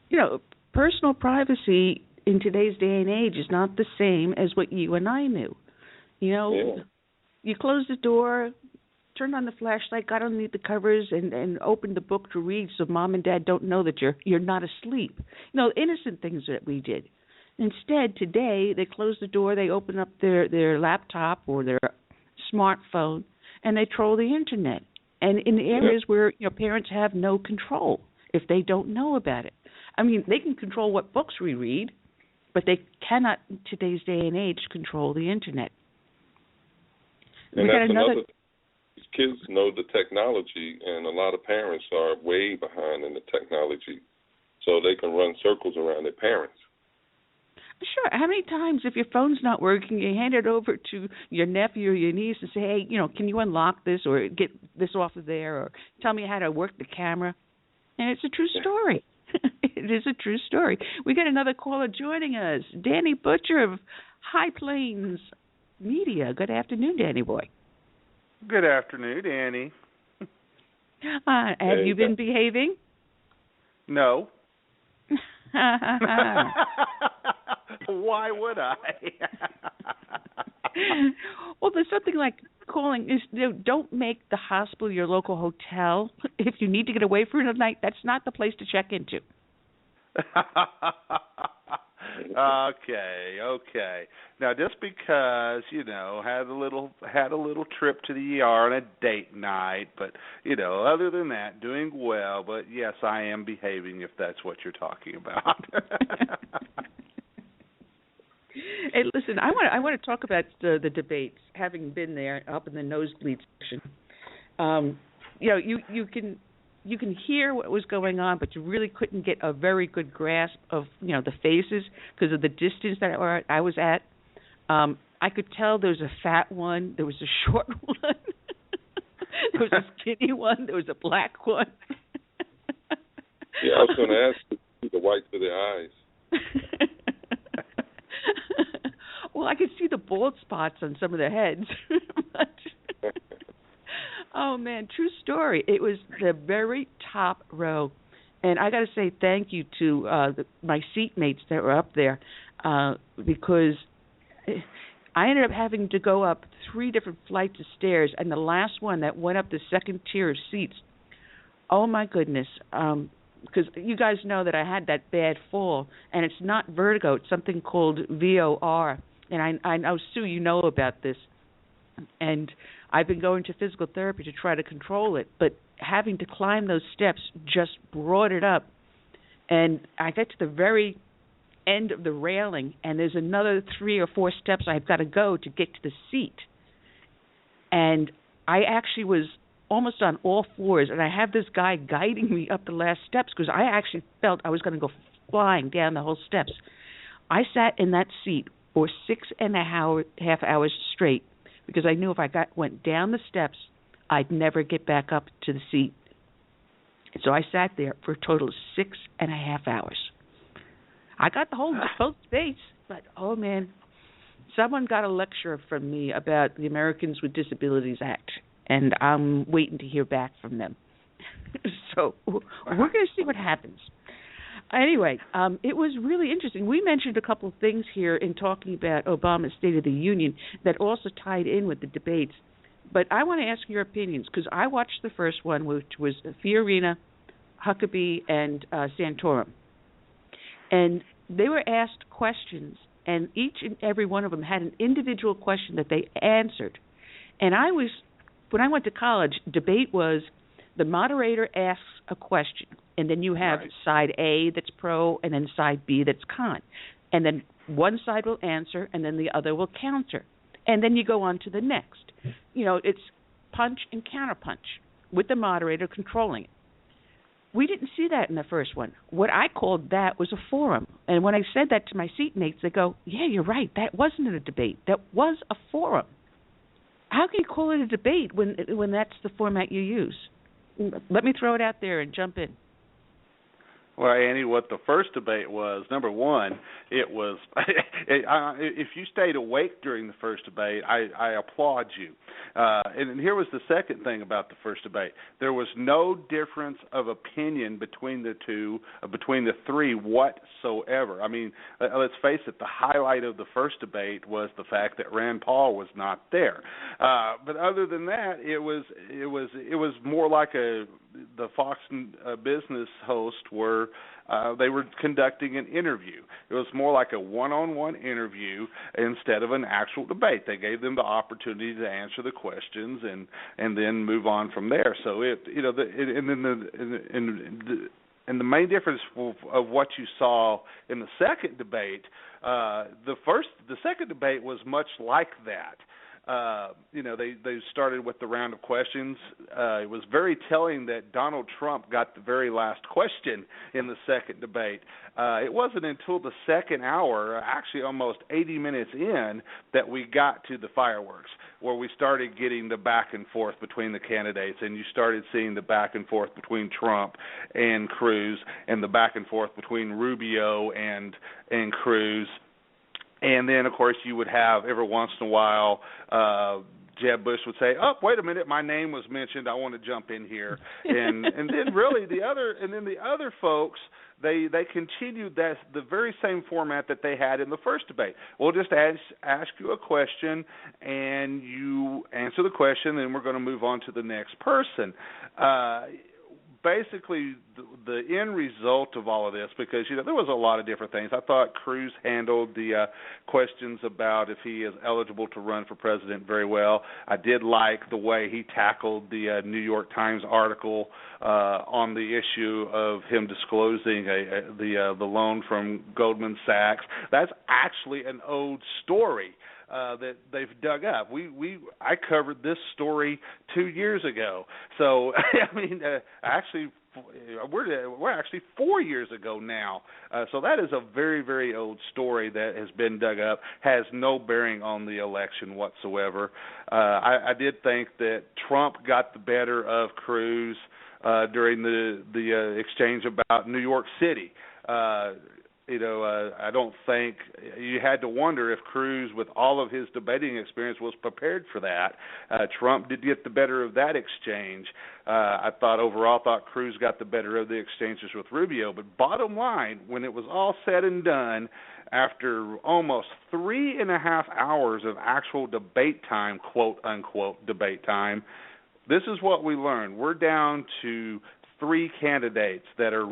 You know, personal privacy in today's day and age is not the same as what you and I knew. You know, you closed the door, turned on the flashlight, got underneath the covers, and opened the book to read so Mom and Dad don't know that you're not asleep. You know, innocent things that we did. Instead, today, they close the door, they open up their laptop or their smartphone, and they troll the Internet. and in areas where parents have no control if they don't know about it. I mean, they can control what books we read, but they cannot, in today's day and age, control the internet. And that's another. Kids know the technology, and a lot of parents are way behind in the technology, so they can run circles around their parents. Sure. How many times, if your phone's not working, you hand it over to your nephew or your niece and say, hey, can you unlock this or get this off of there or tell me how to work the camera? And it's a true story. It is a true story. We got another caller joining us, Danny Butcher of High Plains Media. Good afternoon, Danny boy. Good afternoon, Danny. Have you been behaving? No. Why would I? Well, there's something like calling. Don't make the hospital your local hotel. If you need to get away for the night, that's not the place to check into. Okay. Now, just because had a little trip to the ER on a date night, but other than that, doing well. But yes, I am behaving if that's what you're talking about. Hey, listen, I want to talk about the debates. Having been there up in the nosebleed section, you can hear what was going on, but you really couldn't get a very good grasp of the faces because of the distance that I was at. I could tell there was a fat one, there was a short one, there was a skinny one, there was a black one. Yeah, I was going to ask to see the whites of their eyes. Well, I could see the bald spots on some of their heads. Oh, man, true story. It was the very top row. And I got to say thank you to my seatmates that were up there because I ended up having to go up 3 different flights of stairs, and the last one that went up the second tier of seats, oh, my goodness, because you guys know that I had that bad fall, and it's not vertigo. It's something called VOR, and I know, Sue, you know about this. And I've been going to physical therapy to try to control it, but having to climb those steps just brought it up. And I get to the very end of the railing, and there's another 3 or 4 steps I've got to go to get to the seat. And I actually was almost on all fours, and I have this guy guiding me up the last steps because I actually felt I was going to go flying down the whole steps. I sat in that seat for 6.5 hours straight, because I knew if I went down the steps, I'd never get back up to the seat. So I sat there for a total of 6.5 hours. I got the whole space, but, oh, man, someone got a lecture from me about the Americans with Disabilities Act, and I'm waiting to hear back from them. So we're going to see what happens. Anyway, it was really interesting. We mentioned a couple of things here in talking about Obama's State of the Union that also tied in with the debates. But I want to ask your opinions because I watched the first one, which was Fiorina, Huckabee, and Santorum. And they were asked questions, and each and every one of them had an individual question that they answered. And when I went to college, debate was the moderator asks a question, and then you have side A that's pro and then side B that's con. And then one side will answer, and then the other will counter. And then you go on to the next. It's punch and counterpunch with the moderator controlling it. We didn't see that in the first one. What I called that was a forum. And when I said that to my seatmates, they go, yeah, you're right. That wasn't a debate. That was a forum. How can you call it a debate when that's the format you use? Let me throw it out there and jump in. Well, Annie, what the first debate was, number one, it was, if you stayed awake during the first debate, I applaud you. And here was the second thing about the first debate. There was no difference of opinion between the three whatsoever. I mean, let's face it, the highlight of the first debate was the fact that Rand Paul was not there. But other than that, it was more like a the Fox Business hosts were they were conducting an interview. It was more like a one-on-one interview instead of an actual debate. They gave them the opportunity to answer the questions and then move on from there. So and the main difference of what you saw in the second debate, the second debate was much like that. They started with the round of questions. It was very telling that Donald Trump got the very last question in the second debate. It wasn't until the second hour, actually almost 80 minutes in, that we got to the fireworks, where we started getting the back and forth between the candidates, and you started seeing the back and forth between Trump and Cruz, and the back and forth between Rubio and Cruz. And then, of course, you would have every once in a while Jeb Bush would say, "Oh, wait a minute, my name was mentioned. I want to jump in here." And then really the other folks, they continued the very same format that they had in the first debate. We'll just ask you a question, and you answer the question, and we're going to move on to the next person. Basically, the end result of all of this, because there was a lot of different things. I thought Cruz handled the questions about if he is eligible to run for president very well. I did like the way he tackled the New York Times article on the issue of him disclosing the loan from Goldman Sachs. That's actually an old story that they've dug up. I covered this story 2 years ago. So I mean, actually, we're actually 4 years ago now. So that is a very, very old story that has been dug up. Has no bearing on the election whatsoever. I did think that Trump got the better of Cruz during the exchange about New York City. I don't think you had to wonder if Cruz, with all of his debating experience, was prepared for that. Trump did get the better of that exchange. I thought Cruz got the better of the exchanges with Rubio. But bottom line, when it was all said and done, after almost 3.5 hours of actual debate time, quote unquote debate time, this is what we learned. We're down to 3 candidates that are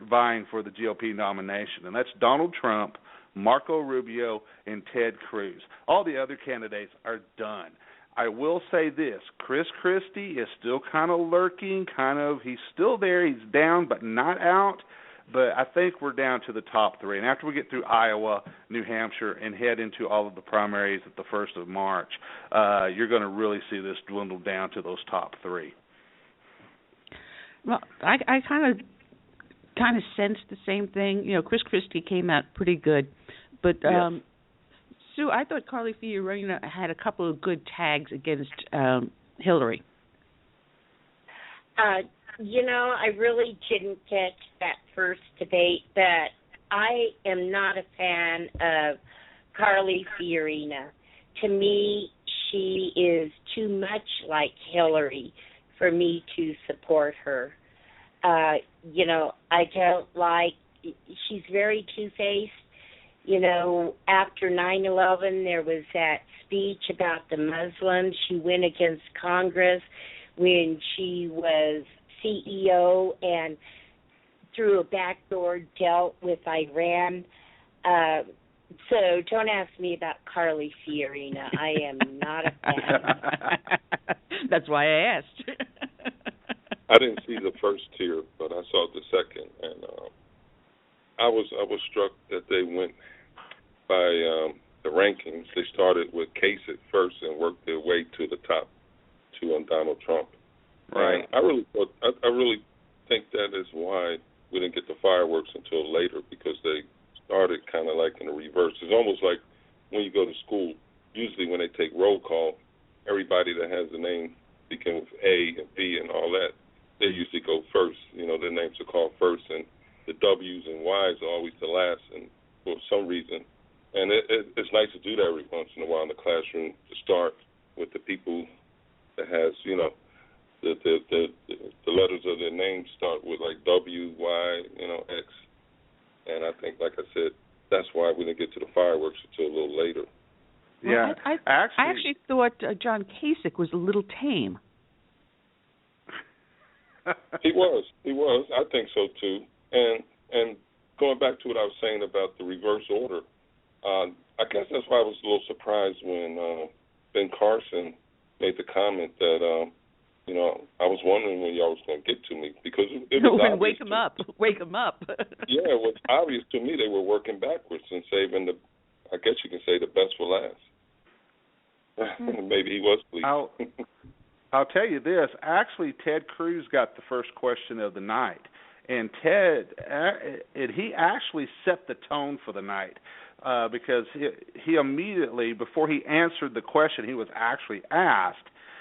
vying for the GOP nomination, and that's Donald Trump, Marco Rubio, and Ted Cruz. All the other candidates are done. I will say this, Chris Christie is still kind of lurking, he's still there, he's down but not out, but I think we're down to the top 3. And after we get through Iowa, New Hampshire, and head into all of the primaries at the 1st of March, you're going to really see this dwindle down to those top 3. Well, I kind of sensed the same thing. Chris Christie came out pretty good, but yes. Sue, I thought Carly Fiorina had a couple of good tags against Hillary. I really didn't get that first debate, but I am not a fan of Carly Fiorina. To me, she is too much like Hillary for me to support her. I don't like, she's very two-faced. After 9/11, there was that speech about the Muslims. She went against Congress when she was CEO and through a back door dealt with Iran. So don't ask me about Carly Fiorina. I am not a fan. That's why I asked. I didn't see the first tier, but I saw the second, and I was struck that they went by the rankings. They started with Kasich first and worked their way to the top 2 on Donald Trump. Right. I really think that is why we didn't get the fireworks until later, because they started kind of like in the reverse. It's almost like when you go to school. Usually when they take roll call, everybody that has the name begin with A and B and all that, they usually go first. Their names are called first, and the W's and Y's are always the last, and for some reason. And it's nice to do that every once in a while in the classroom, to start with the people that has, the letters of their names start with like W, Y, X. And I think, like I said, that's why we didn't get to the fireworks until a little later. Yeah, I actually thought John Kasich was a little tame. He was. I think so too. And going back to what I was saying about the reverse order, I guess that's why I was a little surprised when Ben Carson made the comment that I was wondering when y'all was going to get to me, because it was obvious. Wake him up. Wake him up. Yeah, it was obvious to me they were working backwards and saving I guess you can say, the best for last. Maybe he was pleased. I'll tell you this. Actually, Ted Cruz got the first question of the night. And Ted, he actually set the tone for the night because he immediately, before he answered the question he was actually asked,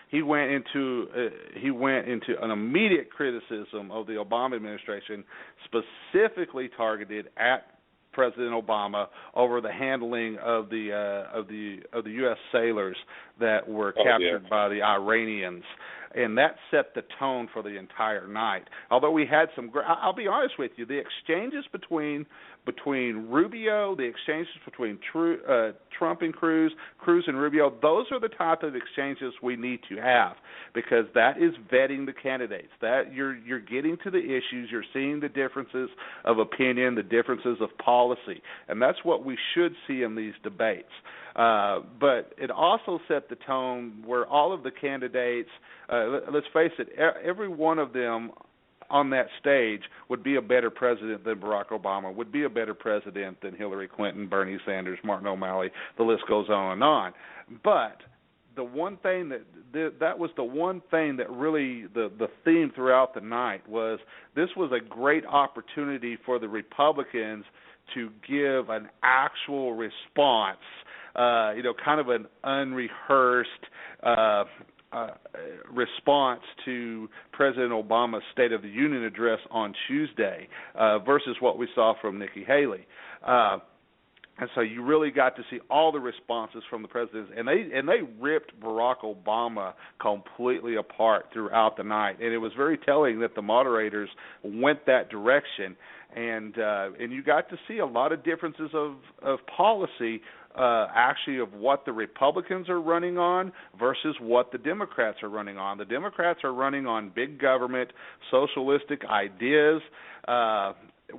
he went into an immediate criticism of the Obama administration, specifically targeted at President Obama over the handling of the U.S. sailors that were captured by the Iranians, and that set the tone for the entire night. Although we had some, I'll be honest with you, the exchanges between Rubio, the exchanges between Trump and Cruz and Rubio, those are the type of exchanges we need to have, because that is vetting the candidates. That you're getting to the issues, you're seeing the differences of opinion, the differences of policy, and that's what we should see in these debates. But it also set the tone where all of the candidates, let's face it, every one of them on that stage would be a better president than Barack Obama, would be a better president than Hillary Clinton, Bernie Sanders, Martin O'Malley, the list goes on and on. But the one thing that was the one thing that really the theme throughout the night was this was a great opportunity for the Republicans to give an actual response, kind of an unrehearsed response to President Obama's State of the Union address on Tuesday versus what we saw from Nikki Haley. And so you really got to see all the responses from the presidents, and they ripped Barack Obama completely apart throughout the night. And it was very telling that the moderators went that direction, and you got to see a lot of differences of policy, actually, of what the Republicans are running on versus what the Democrats are running on. The Democrats are running on big government, socialistic ideas,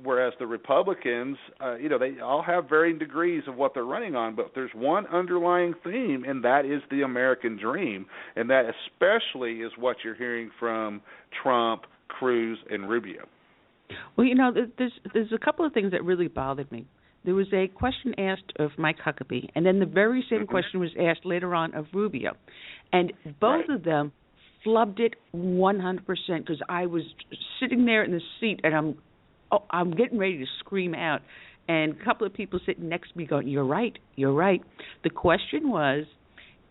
whereas the Republicans, they all have varying degrees of what they're running on, but there's one underlying theme, and that is the American dream, and that especially is what you're hearing from Trump, Cruz, and Rubio. Well, there's a couple of things that really bothered me. There was a question asked of Mike Huckabee, and then the very same question was asked later on of Rubio, and both of them flubbed it 100%, because I was sitting there in the seat, and I'm getting ready to scream out, and a couple of people sitting next to me going, you're right. The question was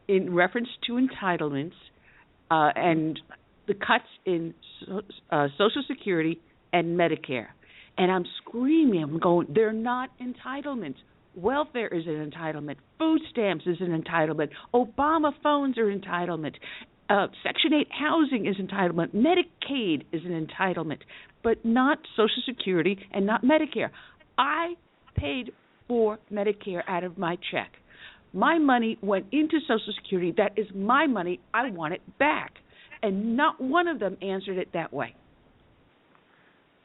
in reference to entitlements and the cuts in Social Security and Medicare. And I'm screaming, I'm going, they're not entitlements. Welfare is an entitlement. Food stamps is an entitlement. Obama phones are entitlement. Section 8 housing is entitlement. Medicaid is an entitlement, but not Social Security and not Medicare. I paid for Medicare out of my check. My money went into Social Security. That is my money. I want it back. And not one of them answered it that way.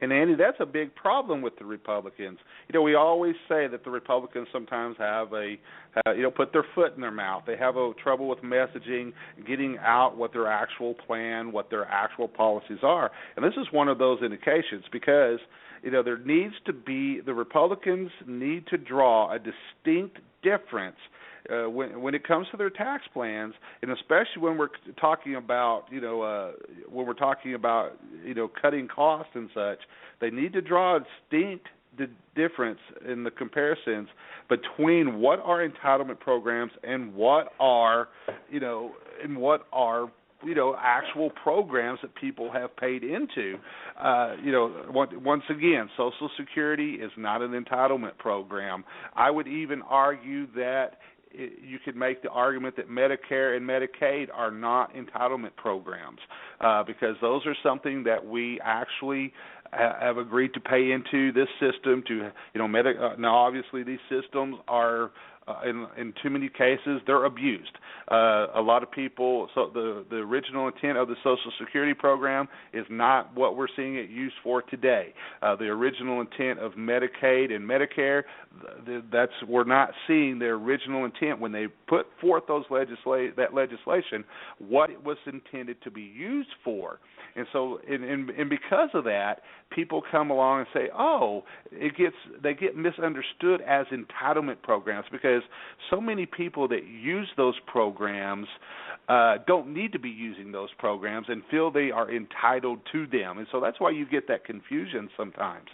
And, Andy, that's a big problem with the Republicans. We always say that the Republicans sometimes have put their foot in their mouth. They have trouble with messaging, getting out what their actual plan, what their actual policies are. And this is one of those indications, because, there needs to be, the Republicans need to draw a distinct difference when it comes to their tax plans, and especially when we're talking about cutting costs and such. They need to draw a distinct difference in the comparisons between what are entitlement programs and what are actual programs that people have paid into. Once again, Social Security is not an entitlement program. I would even argue that you could make the argument that Medicare and Medicaid are not entitlement programs, because those are something that we actually have agreed to pay into this system to, now obviously these systems are in too many cases they're abused. A lot of people, so the original intent of the Social Security program is not what we're seeing it used for today. The original intent of Medicaid and Medicare, we're not seeing the original intent when they put forth that legislation, what it was intended to be used for. And so, and because of that, people come along and say, "Oh, they get misunderstood as entitlement programs," because so many people that use those programs don't need to be using those programs and feel they are entitled to them. And so that's why you get that confusion sometimes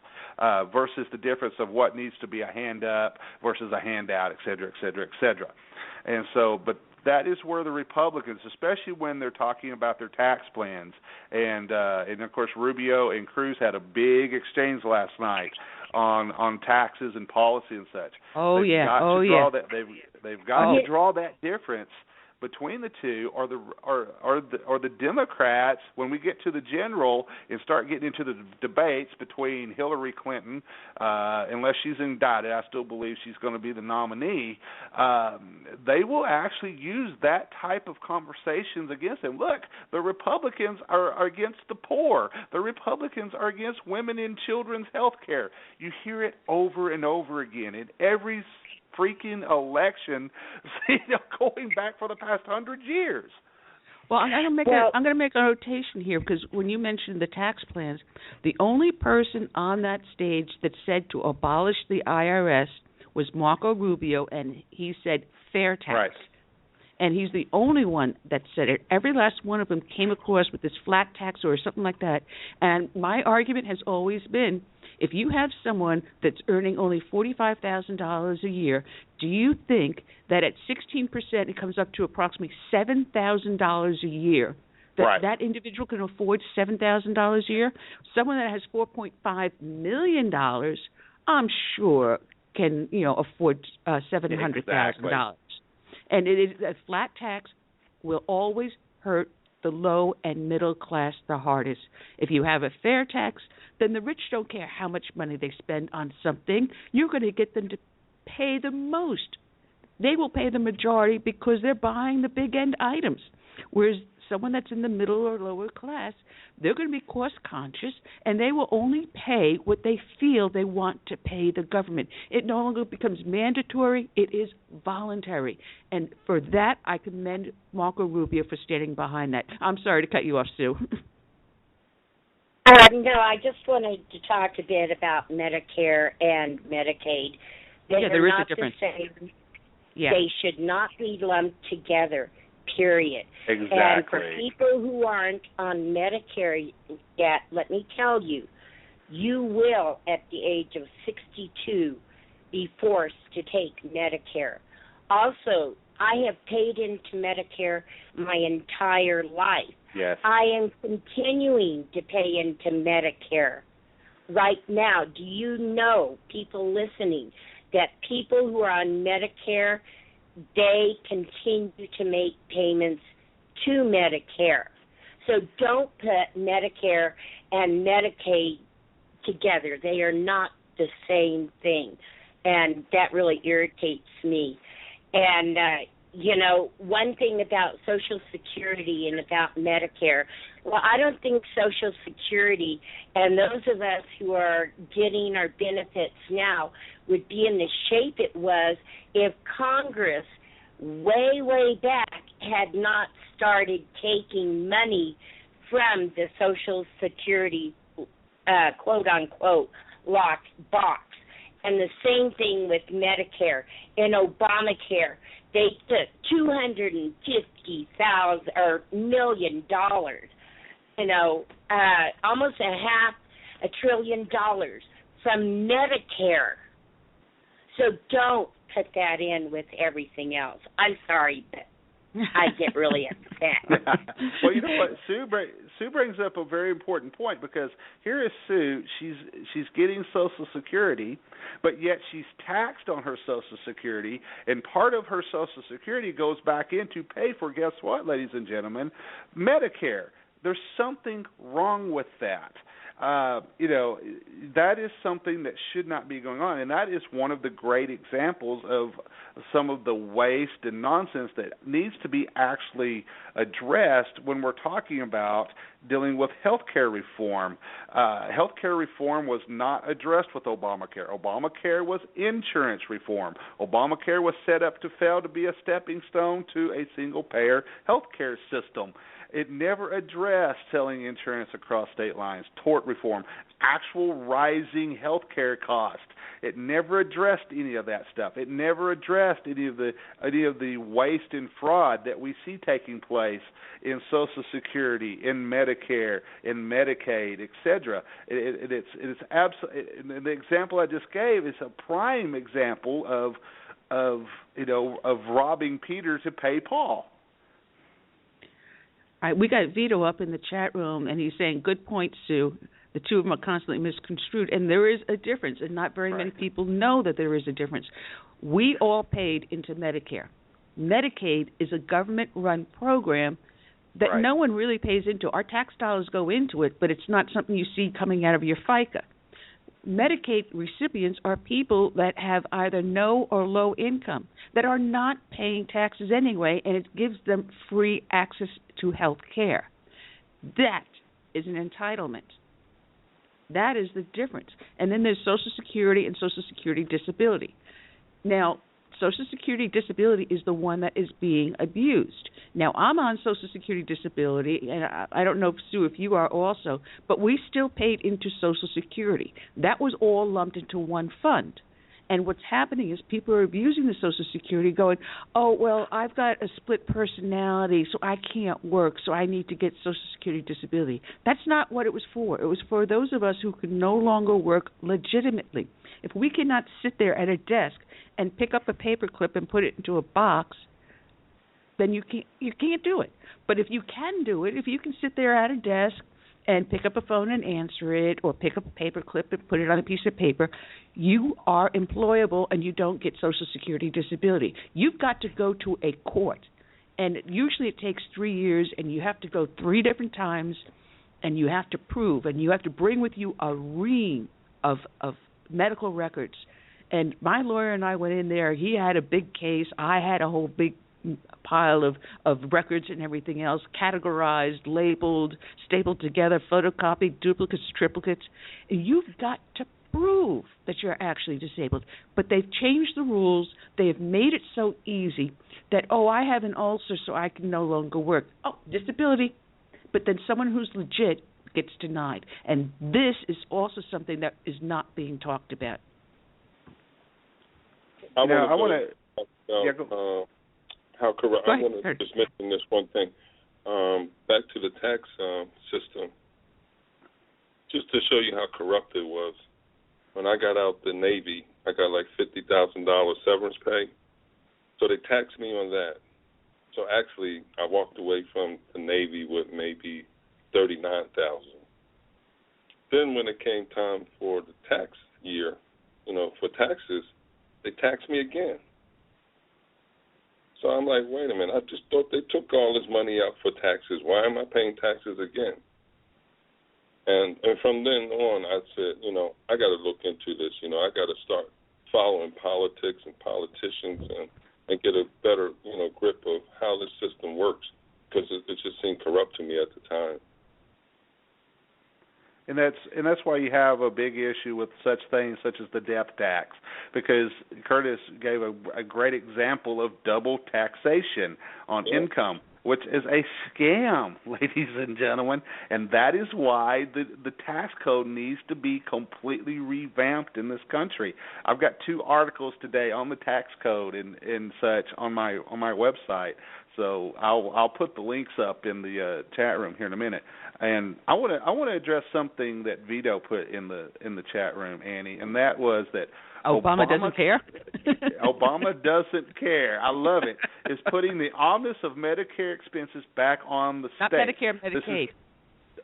versus the difference of what needs to be a hand up versus a handout, et cetera, et cetera, et cetera. And so, but that is where the Republicans, especially when they're talking about their tax plans, and of course Rubio and Cruz had a big exchange last night on taxes and policy and such. They've got to draw that difference between the two, or the Democrats, when we get to the general and start getting into the debates between Hillary Clinton, unless she's indicted, I still believe she's going to be the nominee, they will actually use that type of conversations against them. Look, the Republicans are against the poor. The Republicans are against women and children's health care. You hear it over and over again in every freaking election, going back for the past 100 years. Well, I'm going to make a notation here, because when you mentioned the tax plans, the only person on that stage that said to abolish the IRS was Marco Rubio, and he said fair tax. Right. And he's the only one that said it. Every last one of them came across with this flat tax or something like that. And my argument has always been, if you have someone that's earning only $45,000 a year, do you think that at 16% it comes up to approximately $7,000 a year? That individual can afford $7,000 a year? Someone that has $4.5 million, I'm sure, can afford $700,000. Exactly. And it is a flat tax will always hurt the low and middle class the hardest. If you have a fair tax, then the rich don't care how much money they spend on something. You're going to get them to pay the most. They will pay the majority because they're buying the big end items. Whereas someone that's in the middle or lower class, they're going to be cost conscious, and they will only pay what they feel they want to pay the government. It no longer becomes mandatory. It is voluntary. And for that, I commend Marco Rubio for standing behind that. I'm sorry to cut you off, Sue. No, I just wanted to talk a bit about Medicare and Medicaid. There is a difference. They should not be lumped together, period. Exactly. And for people who aren't on Medicare yet, let me tell you, you will, at the age of 62, be forced to take Medicare. Also, I have paid into Medicare my entire life. Yes. I am continuing to pay into Medicare right now. Do you know, people listening, that people who are on Medicare, they continue to make payments to Medicare? So don't put Medicare and Medicaid together. They are not the same thing, and that really irritates me. And, one thing about Social Security and about Medicare, well, I don't think Social Security and those of us who are getting our benefits now would be in the shape it was if Congress way, way back had not started taking money from the Social Security, quote-unquote, locked box. And the same thing with Medicare and Obamacare. They took $250,000 or $1 million, almost $500 billion from Medicare. So don't put that in with everything else. I'm sorry, but I get really upset. Well, you know what? Sue brings up a very important point, because here is Sue. She's getting Social Security, but yet she's taxed on her Social Security, and part of her Social Security goes back in to pay for, guess what, ladies and gentlemen, Medicare. There's something wrong with that. that is something that should not be going on, and that is one of the great examples of some of the waste and nonsense that needs to be actually addressed when we're talking about dealing with healthcare reform. Healthcare reform was not addressed with Obamacare. Obamacare was insurance reform. Obamacare was set up to fail to be a stepping stone to a single-payer healthcare system. It never addressed selling insurance across state lines, tort reform, actual rising health care costs. It never addressed any of that stuff. It never addressed any of the waste and fraud that we see taking place in Social Security, in Medicare, in Medicaid, etc. It's absolutely. The example I just gave is a prime example of robbing Peter to pay Paul. All right, we got Vito up in the chat room, and he's saying, good point, Sue. The two of them are constantly misconstrued, and there is a difference, and not very many people know that there is a difference. We all paid into Medicare. Medicaid is a government-run program that no one really pays into. Our tax dollars go into it, but it's not something you see coming out of your FICA. Medicaid recipients are people that have either no or low income, that are not paying taxes anyway, and it gives them free access to health care. That is an entitlement. That is the difference. And then there's Social Security and Social Security disability. Now, Social Security disability is the one that is being abused. Now, I'm on Social Security disability, and I don't know, Sue, if you are also, but we still paid into Social Security. That was all lumped into one fund. And what's happening is people are abusing the Social Security going, oh, well, I've got a split personality, so I can't work, so I need to get Social Security disability. That's not what it was for. It was for those of us who can no longer work legitimately. If we cannot sit there at a desk and pick up a paperclip and put it into a box, then you can't do it. But if you can do it, if you can sit there at a desk and pick up a phone and answer it, or pick up a paperclip and put it on a piece of paper, you are employable and you don't get Social Security disability. You've got to go to a court, and usually it takes 3 years, and you have to go 3 different times, and you have to prove, and you have to bring with you a ream of medical records. And my lawyer and I went in there. He had a big case. I had a whole big pile of records and everything else, categorized, labeled, stapled together, photocopied, duplicates, triplicates. And you've got to prove that you're actually disabled. But they've changed the rules. They have made it so easy that, I have an ulcer, so I can no longer work. Oh, disability. But then someone who's legit gets denied. And this is also something that is not being talked about. I want to how corrupt. I want to just mention this one thing. Back to the tax system, just to show you how corrupt it was. When I got out the Navy, I got like $50,000 severance pay. So they taxed me on that. So actually, I walked away from the Navy with maybe $39,000. Then when it came time for the tax year, for taxes, they taxed me again. So I'm like, wait a minute, I just thought they took all this money out for taxes. Why am I paying taxes again? And from then on, I said, I got to look into this. I got to start following politics and politicians and get a better, grip of how this system works, because it just seemed corrupt to me at the time. And that's why you have a big issue with such things such as the death tax, because Curtis gave a great example of double taxation on income, which is a scam, ladies and gentlemen, and that is why the tax code needs to be completely revamped in this country. I've got 2 articles today on the tax code and such on my website. So I'll put the links up in the chat room here in a minute, and I want to address something that Vito put in the chat room, Annie, and that was that Obama doesn't care. Obama doesn't care. I love it. Is putting the onus of Medicare expenses back on the Not state. Medicare, Medicaid.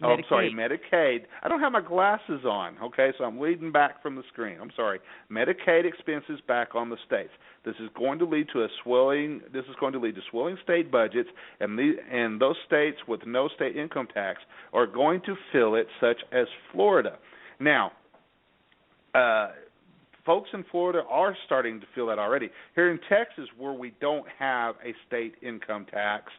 I'm sorry, Medicaid. I don't have my glasses on, okay, so I'm leading back from the screen. I'm sorry. Medicaid expenses back on the states. This is going to lead to swelling state budgets, and those states with no state income tax are going to feel it, such as Florida. Now, folks in Florida are starting to feel that already. Here in Texas, where we don't have a state income tax,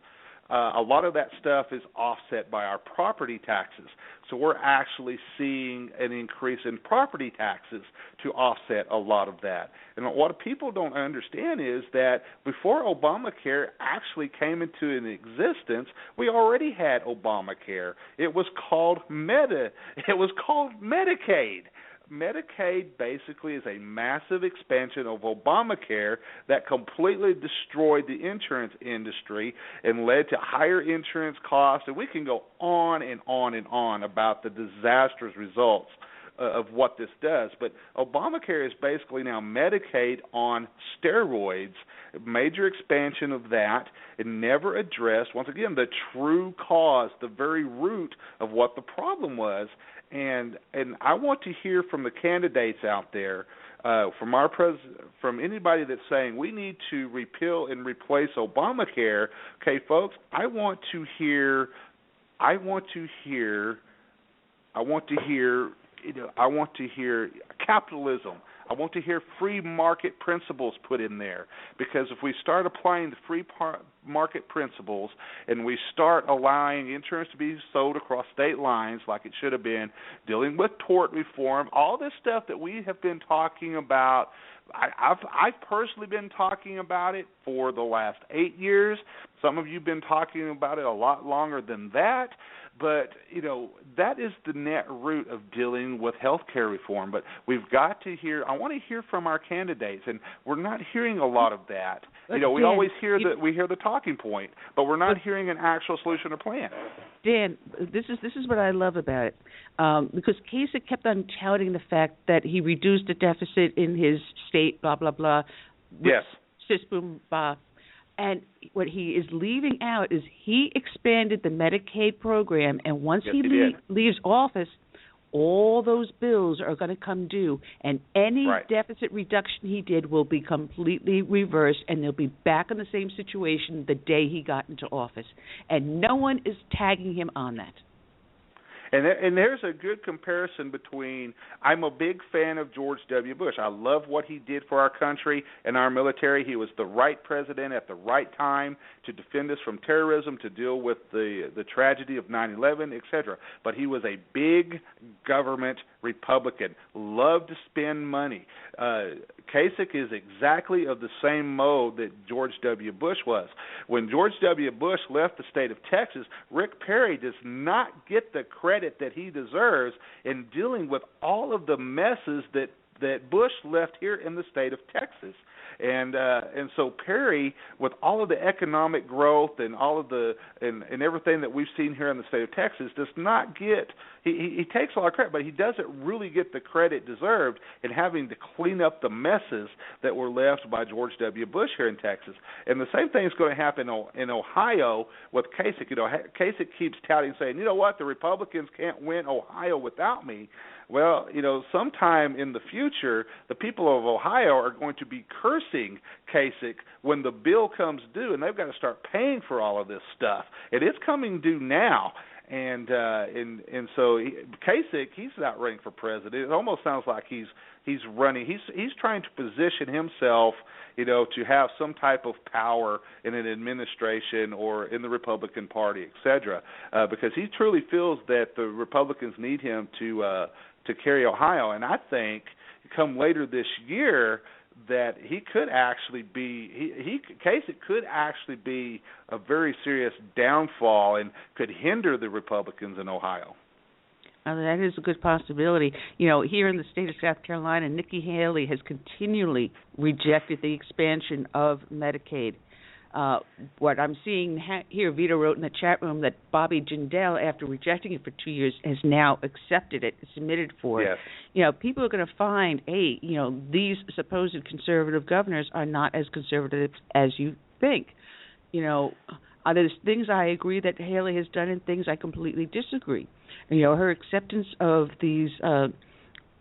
a lot of that stuff is offset by our property taxes. So we're actually seeing an increase in property taxes to offset a lot of that. And what people don't understand is that before Obamacare actually came into existence, we already had Obamacare. It was called Medicaid. Medicaid basically is a massive expansion of Obamacare that completely destroyed the insurance industry and led to higher insurance costs, and we can go on and on and on about the disastrous results of what this does. But Obamacare is basically now Medicaid on steroids, major expansion of that. It never addressed, once again, the true cause, the very root of what the problem was. And I want to hear from the candidates out there, from anybody that's saying we need to repeal and replace Obamacare. Okay, folks, I want to hear capitalism. I want to hear free market principles put in there, because if we start applying the free market principles and we start allowing insurance to be sold across state lines like it should have been, dealing with tort reform, all this stuff that we have been talking about, I've personally been talking about it for the last 8 years. Some of you have been talking about it a lot longer than that. But, that is the net root of dealing with health care reform. But we've got to I want to hear from our candidates, and we're not hearing a lot of that. We always hear the talking point, but we're not hearing an actual solution or plan. Dan, this is what I love about it, because Kasich kept on touting the fact that he reduced the deficit in his state, blah, blah, blah. Yes. Boom, blah. And what he is leaving out is he expanded the Medicaid program, and once he leaves office, all those bills are going to come due, and any deficit reduction he did will be completely reversed, and they'll be back in the same situation the day he got into office. And no one is tagging him on that. And there's a good comparison between, I'm a big fan of George W. Bush. I love what he did for our country and our military. He was the right president at the right time to defend us from terrorism, to deal with the tragedy of 9/11, etc. But he was a big government Republican, loved to spend money. Kasich is exactly of the same mode that George W. Bush was. When George W. Bush left the state of Texas, Rick Perry does not get the credit that he deserves in dealing with all of the messes that Bush left here in the state of Texas. And so Perry, with all of the economic growth and all of and everything that we've seen here in the state of Texas, does not get he takes a lot of credit, but he doesn't really get the credit deserved in having to clean up the messes that were left by George W. Bush here in Texas. And the same thing is going to happen in Ohio with Kasich. Kasich keeps touting, saying, you know what, the Republicans can't win Ohio without me. Well, sometime in the future, the people of Ohio are going to be cursing Kasich when the bill comes due, and they've got to start paying for all of this stuff. And it's coming due now. And so Kasich, he's not running for president. It almost sounds like he's running. He's trying to position himself, to have some type of power in an administration or in the Republican Party, et cetera, because he truly feels that the Republicans need him to carry Ohio. And I think come later this year that he could actually be Kasich could actually be a very serious downfall and could hinder the Republicans in Ohio. That is a good possibility. Here in the state of South Carolina, Nikki Haley has continually rejected the expansion of Medicaid. What I'm seeing here, Vito wrote in the chat room that Bobby Jindal, after rejecting it for 2 years, has now accepted it, submitted for it. People are going to find, these supposed conservative governors are not as conservative as you think. There's things I agree that Haley has done and things I completely disagree. And, her acceptance of these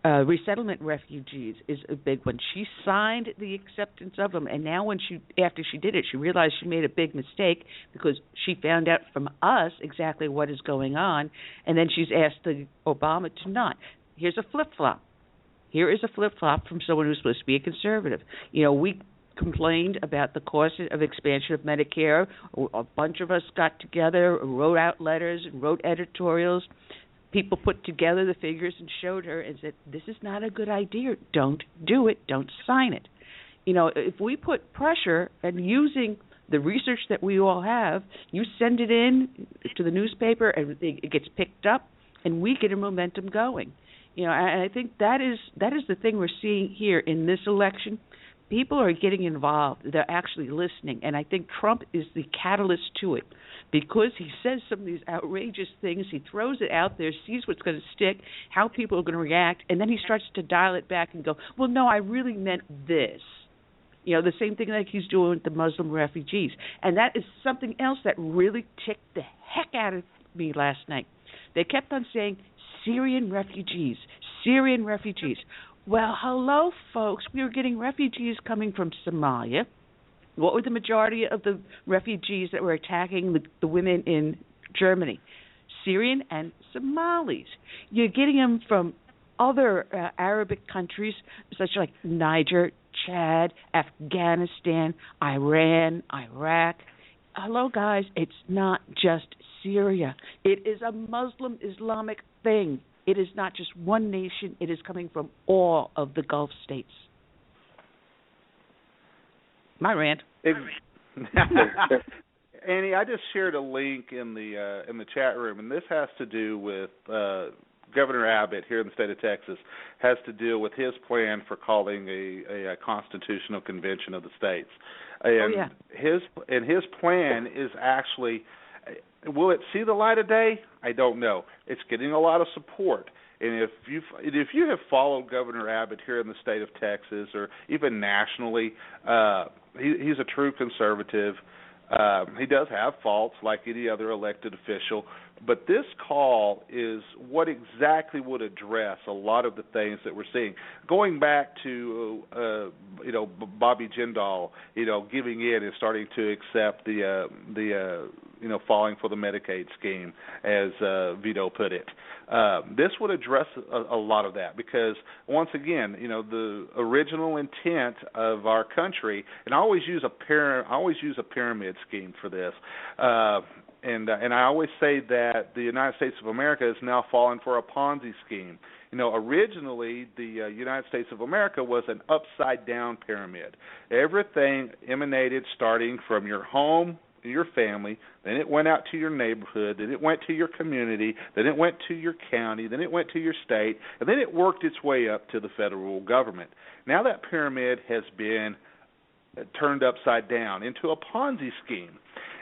resettlement refugees is a big one. She signed the acceptance of them, and now after she did it, she realized she made a big mistake because she found out from us exactly what is going on, and then she's asked Obama to not. Here's a flip-flop. Here is a flip-flop from someone who's supposed to be a conservative. We complained about the cost of expansion of Medicare. A bunch of us got together, wrote out letters, and wrote editorials. People put together the figures and showed her and said, this is not a good idea. Don't do it. Don't sign it. If we put pressure and using the research that we all have, you send it in to the newspaper and it gets picked up and we get a momentum going. And I think that is the thing we're seeing here in this election. People are getting involved. They're actually listening. And I think Trump is the catalyst to it because he says some of these outrageous things. He throws it out there, sees what's going to stick, how people are going to react, and then he starts to dial it back and go, well, no, I really meant this. The same thing like he's doing with the Muslim refugees. And that is something else that really ticked the heck out of me last night. They kept on saying, Syrian refugees, Syrian refugees. Well, hello, folks. We were getting refugees coming from Somalia. What were the majority of the refugees that were attacking the women in Germany? Syrian and Somalis. You're getting them from other Arabic countries, such like Niger, Chad, Afghanistan, Iran, Iraq. Hello, guys. It's not just Syria. It is a Muslim Islamic thing. It is not just one nation. It is coming from all of the Gulf states. My rant. Annie, I just shared a link in the chat room, and this has to do with Governor Abbott here in the state of Texas has to deal with his plan for calling a constitutional convention of the states. And his plan is actually. Will it see the light of day? I don't know. It's getting a lot of support. And if you have followed Governor Abbott here in the state of Texas or even nationally, he's a true conservative. He does have faults like any other elected official, but this call is what exactly would address a lot of the things that we're seeing. Going back to Bobby Jindal, giving in and starting to accept the falling for the Medicaid scheme, as Vito put it. This would address a lot of that because once again, the original intent of our country, and I always use a pyramid scheme for this. And I always say that the United States of America is now falling for a Ponzi scheme. Originally the United States of America was an upside-down pyramid. Everything emanated starting from your home, your family, then it went out to your neighborhood, then it went to your community, then it went to your county, then it went to your state, and then it worked its way up to the federal government. Now that pyramid has been turned upside down into a Ponzi scheme.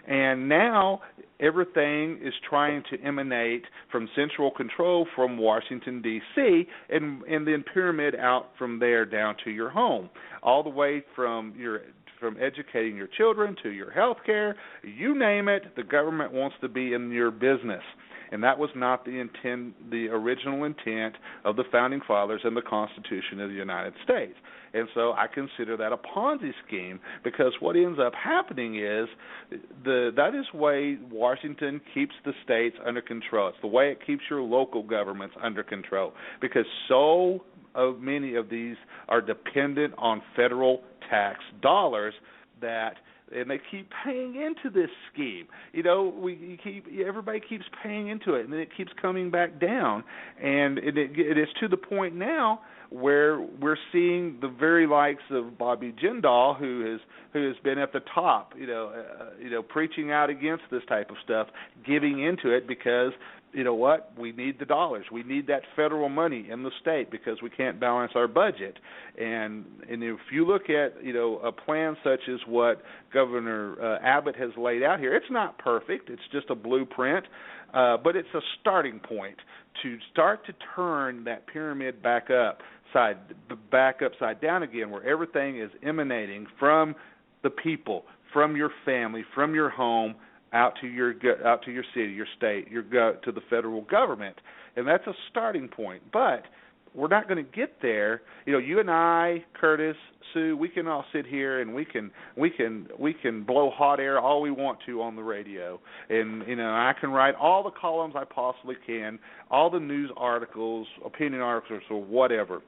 And now everything is trying to emanate from central control from Washington, D.C., and then pyramid out from there down to your home, all the way from educating your children to your health care, you name it, the government wants to be in your business. And that was not the original intent of the Founding Fathers and the Constitution of the United States. And so I consider that a Ponzi scheme because what ends up happening is that is the way Washington keeps the states under control. It's the way it keeps your local governments under control because so many of these are dependent on federal tax dollars and they keep paying into this scheme. Everybody keeps paying into it, and then it keeps coming back down. And it is to the point now where we're seeing the very likes of Bobby Jindal, who has been at the top, preaching out against this type of stuff, giving into it because you know what? We need the dollars. We need that federal money in the state because we can't balance our budget. And if you look at, a plan such as what Governor Abbott has laid out here, it's not perfect. It's just a blueprint, but it's a starting point to start to turn that pyramid back upside down again, where everything is emanating from the people, from your family, from your home, out to your city, your state, to the federal government, and that's a starting point. But we're not going to get there. You and I, Curtis, Sue, we can all sit here and we can blow hot air all we want to on the radio, and I can write all the columns I possibly can, all the news articles, opinion articles, or whatever.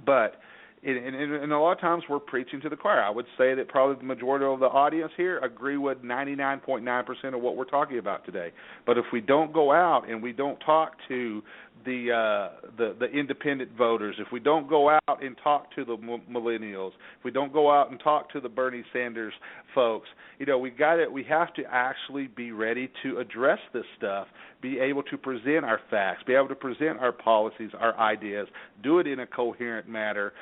But and a lot of times we're preaching to the choir. I would say that probably the majority of the audience here agree with 99.9% of what we're talking about today. But if we don't go out and we don't talk to the independent voters, if we don't go out and talk to the millennials, if we don't go out and talk to the Bernie Sanders folks, we have to actually be ready to address this stuff, be able to present our facts, be able to present our policies, our ideas, do it in a coherent manner.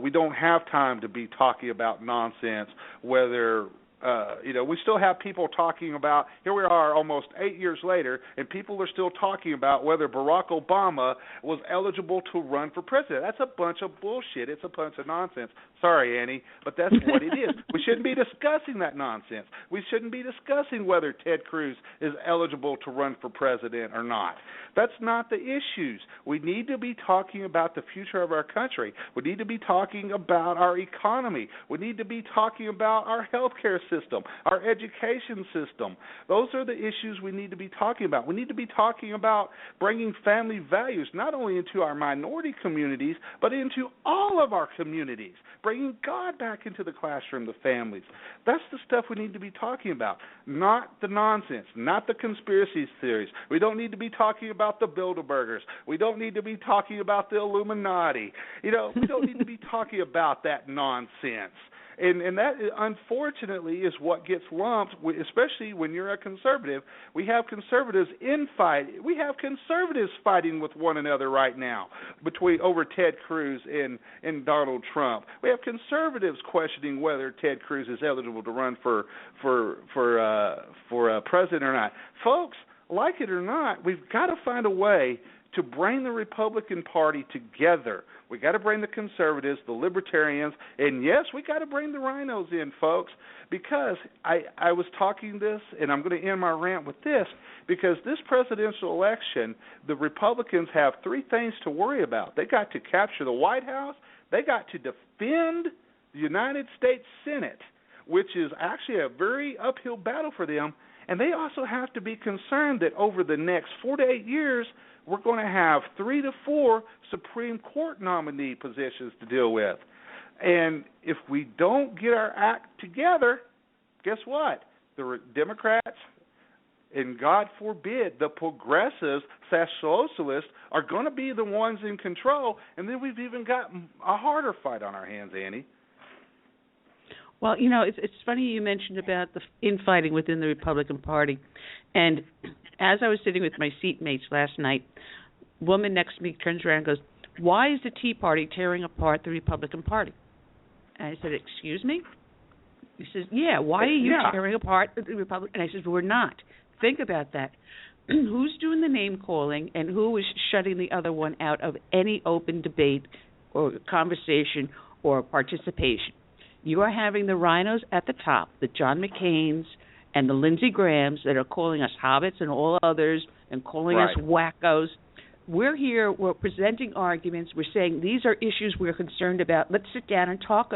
We don't have time to be talking about nonsense, whether we still have people talking about, here we are almost 8 years later, and people are still talking about whether Barack Obama was eligible to run for president. That's a bunch of bullshit. It's a bunch of nonsense. Sorry, Annie, but that's what it is. We shouldn't be discussing that nonsense. We shouldn't be discussing whether Ted Cruz is eligible to run for president or not. That's not the issues. We need to be talking about the future of our country. We need to be talking about our economy. We need to be talking about our healthcare system, our education system. Those are the issues we need to be talking about. We need to be talking about bringing family values not only into our minority communities, but into all of our communities, bringing God back into the classroom, the families. That's the stuff we need to be talking about, not the nonsense, not the conspiracy theories. We don't need to be talking about the Bilderbergers. We don't need to be talking about the Illuminati. We don't need to be talking about that nonsense. And that, unfortunately, is what gets lumped, especially when you're a conservative. We have conservatives We have conservatives fighting with one another right now over Ted Cruz and Donald Trump. We have conservatives questioning whether Ted Cruz is eligible to run for president or not. Folks, like it or not, we've got to find a way to bring the Republican Party together. We got to bring the conservatives, the libertarians, and yes, we got to bring the rhinos in, folks, because I was talking this, and I'm going to end my rant with this, because this presidential election, the Republicans have three things to worry about. They got to capture the White House, they got to defend the United States Senate, which is actually a very uphill battle for them, and they also have to be concerned that over the next 4 to 8 years, we're going to have 3 to 4 Supreme Court nominee positions to deal with. And if we don't get our act together, guess what? The Democrats, and God forbid, the progressives, socialists, are going to be the ones in control, and then we've even got a harder fight on our hands, Annie. Well, it's funny you mentioned about the infighting within the Republican Party. And as I was sitting with my seatmates last night, a woman next to me turns around and goes, "Why is the Tea Party tearing apart the Republican Party?" And I said, "Excuse me?" He says, "Yeah, why are you tearing apart the Republican?" And I said, "We're not. Think about that. Who's doing the name calling and who is shutting the other one out of any open debate or conversation or participation? You are having the rhinos at the top, the John McCains and the Lindsey Grahams that are calling us hobbits and all others and calling us wackos. We're here, we're presenting arguments, we're saying these are issues we're concerned about. Let's sit down and talk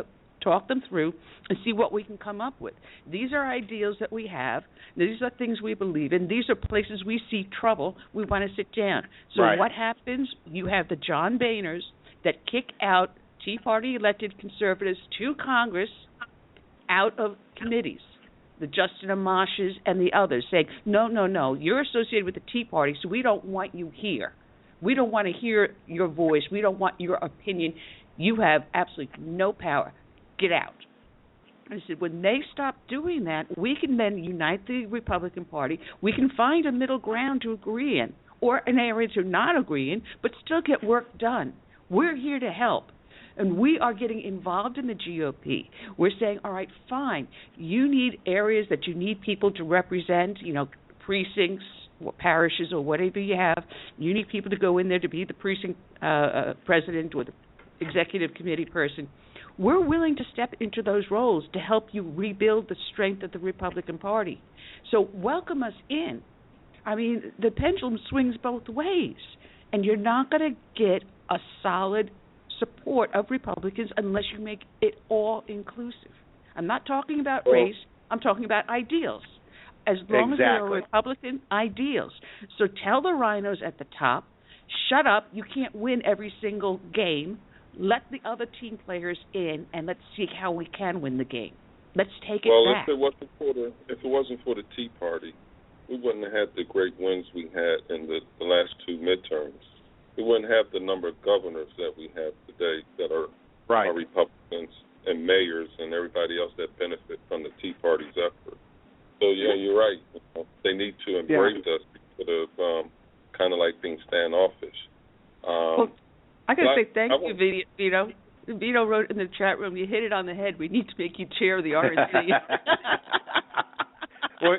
them through and see what we can come up with. These are ideals that we have. These are things we believe in. These are places we see trouble. We want to sit down." So what happens? You have the John Boehners that kick out Tea Party elected conservatives to Congress out of committees, the Justin Amash's and the others, saying, no, you're associated with the Tea Party, so we don't want you here. We don't want to hear your voice. We don't want your opinion. You have absolutely no power. Get out. I said, when they stop doing that, we can then unite the Republican Party. We can find a middle ground to agree in, or an area to not agree in, but still get work done. We're here to help. And we are getting involved in the GOP. We're saying, all right, fine. You need areas that you need people to represent, precincts or parishes or whatever you have. You need people to go in there to be the precinct president or the executive committee person. We're willing to step into those roles to help you rebuild the strength of the Republican Party. So welcome us in. I mean, the pendulum swings both ways, and you're not going to get a solid support of Republicans unless you make it all inclusive. I'm not talking about race. I'm talking about ideals. As long as there are Republican ideals. So tell the rhinos at the top, shut up, you can't win every single game. Let the other team players in, and let's see how we can win the game. Let's take it back. Well, if it wasn't for the Tea Party, we wouldn't have had the great wins we had in the last two midterms. We wouldn't have the number of governors that we have today that are Republicans and mayors and everybody else that benefit from the Tea Party's effort. So, yeah, you're right. They need to embrace us instead of kind of like being standoffish. Well, I got to say thank you, Vito. Vito wrote in the chat room, you hit it on the head. We need to make you chair of the RNC. Well,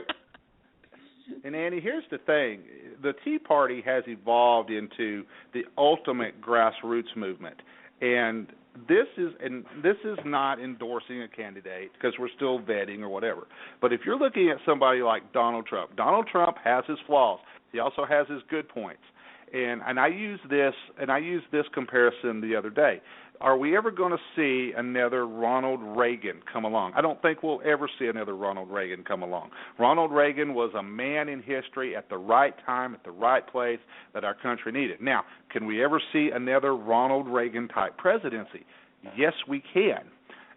and Annie, here's the thing. The Tea Party has evolved into the ultimate grassroots movement. And this is not endorsing a candidate because we're still vetting or whatever. But if you're looking at somebody like Donald Trump has his flaws. He also has his good points. And I used this comparison the other day. Are we ever going to see another Ronald Reagan come along? I don't think we'll ever see another Ronald Reagan come along. Ronald Reagan was a man in history at the right time, at the right place that our country needed. Now, can we ever see another Ronald Reagan-type presidency? Yes, we can.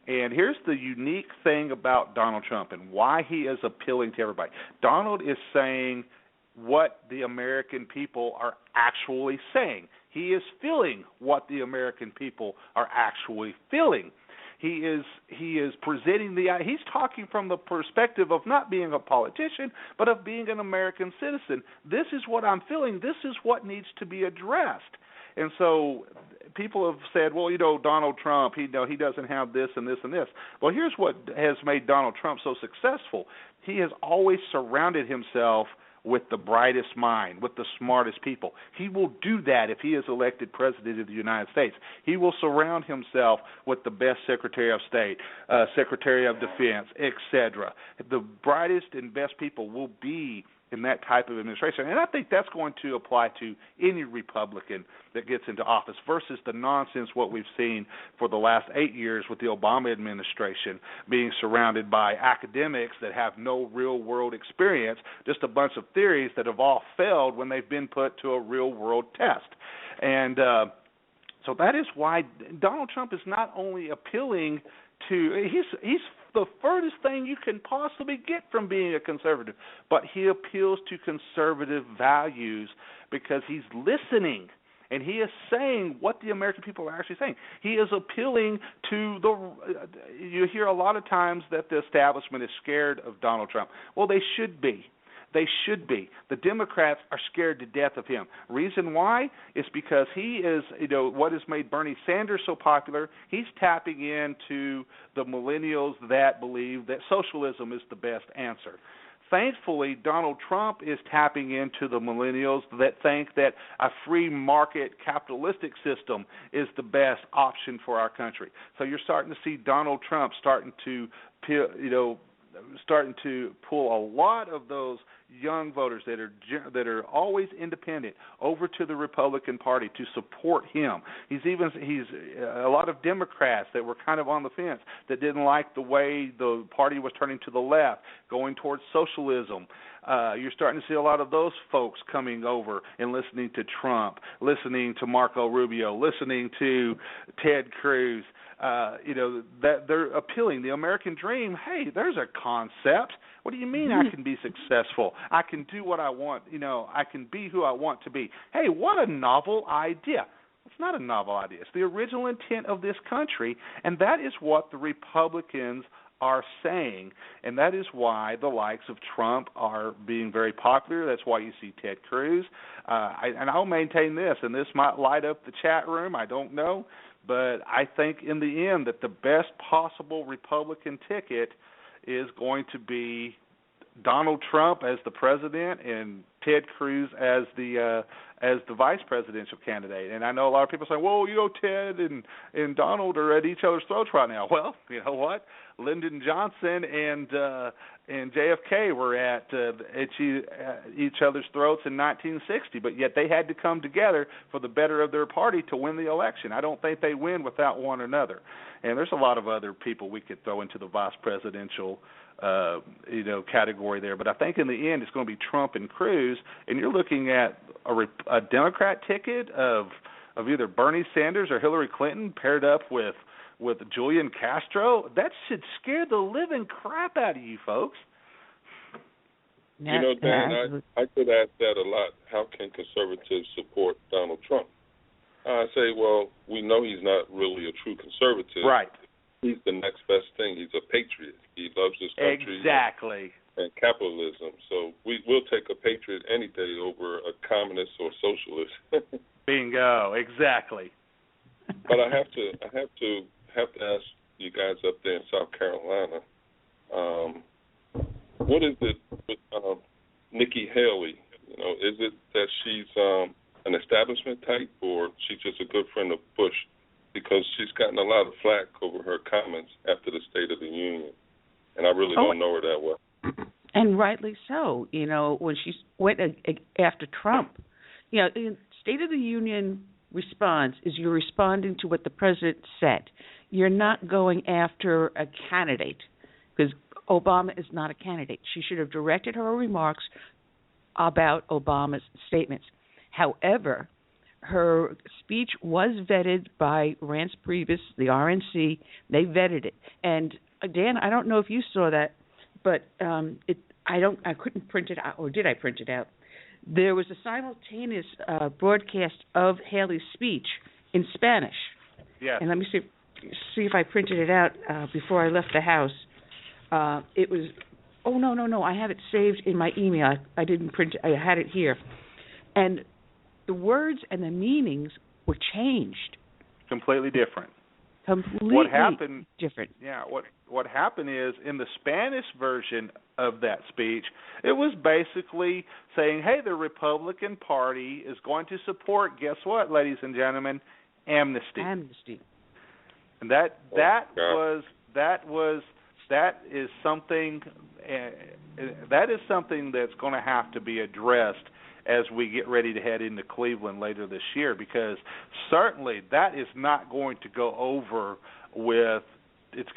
And here's the unique thing about Donald Trump and why he is appealing to everybody. Donald is saying what the American people are actually saying. He is feeling what the American people are actually feeling. He is presenting he's talking from the perspective of not being a politician, but of being an American citizen. This is what I'm feeling. This is what needs to be addressed. And so people have said, well, Donald Trump, he doesn't have this and this and this. Well, here's what has made Donald Trump so successful. He has always surrounded himself with the brightest mind, with the smartest people. He will do that if he is elected president of the United States. He will surround himself with the best Secretary of State, Secretary of Defense, etc. The brightest and best people will be in that type of administration. And I think that's going to apply to any Republican that gets into office versus the nonsense what we've seen for the last 8 years with the Obama administration being surrounded by academics that have no real-world experience, just a bunch of theories that have all failed when they've been put to a real-world test. And so that is why Donald Trump is not only appealing to – he's the furthest thing you can possibly get from being a conservative, but he appeals to conservative values because he's listening and he is saying what the American people are actually saying. He is appealing to you hear a lot of times that the establishment is scared of Donald Trump. Well, they should be. They should be. The Democrats are scared to death of him. Reason why is because he is, what has made Bernie Sanders so popular. He's tapping into the millennials that believe that socialism is the best answer. Thankfully, Donald Trump is tapping into the millennials that think that a free market capitalistic system is the best option for our country. So you're starting to see Donald Trump starting to pull a lot of those young voters that are always independent over to the Republican Party to support him. He's a lot of Democrats that were kind of on the fence that didn't like the way the party was turning to the left, going towards socialism. You're starting to see a lot of those folks coming over and listening to Trump, listening to Marco Rubio, listening to Ted Cruz. That they're appealing. The American dream, hey, there's a concept. What do you mean I can be successful? I can do what I want. I can be who I want to be. Hey, what a novel idea. It's not a novel idea. It's the original intent of this country, and that is what the Republicans are saying, and that is why the likes of Trump are being very popular. That's why you see Ted Cruz. And I'll maintain this, and this might light up the chat room. I don't know. But I think in the end that the best possible Republican ticket is going to be Donald Trump as the president and Ted Cruz as the vice presidential candidate. And I know a lot of people say, well, Ted and Donald are at each other's throats right now. Well, you know what? Lyndon Johnson and JFK were at each other's throats in 1960, but yet they had to come together for the better of their party to win the election. I don't think they win without one another. And there's a lot of other people we could throw into the vice presidential category there. But I think in the end it's going to be Trump and Cruz, and you're looking at a Democrat ticket of either Bernie Sanders or Hillary Clinton paired up with Julian Castro. That should scare the living crap out of you folks. Dan, I could ask that a lot. How can conservatives support Donald Trump? I say, well, we know he's not really a true conservative. Right. He's the next best thing. He's a patriot. He loves his country. Exactly. And capitalism. So we'll take a patriot any day over a communist or socialist. Bingo. Exactly. But I have to ask you guys up there in South Carolina, what is it with Nikki Haley? Is it that she's an establishment type, or she's just a good friend of Bush? Because she's gotten a lot of flack over her comments after the State of the Union, and I really don't know her that well. And rightly so. When she went after Trump, the State of the Union response is you're responding to what the president said. You're not going after a candidate, because Obama is not a candidate. She should have directed her remarks about Obama's statements. However, her speech was vetted by Reince Priebus, the RNC. They vetted it. And Dan, I don't know if you saw that, but I couldn't print it out, or did I print it out? There was a simultaneous broadcast of Haley's speech in Spanish. Yes. And let me see if I printed it out before I left the house. It was, no, I have it saved in my email. I didn't print it. I had it here. And the words and the meanings were changed. Completely different. Different. Yeah, what happened is in the Spanish version of that speech, it was basically saying, hey, the Republican Party is going to support, guess what, ladies and gentlemen, amnesty. And that is something that's going to have to be addressed as we get ready to head into Cleveland later this year, because certainly that is not going to go over with it's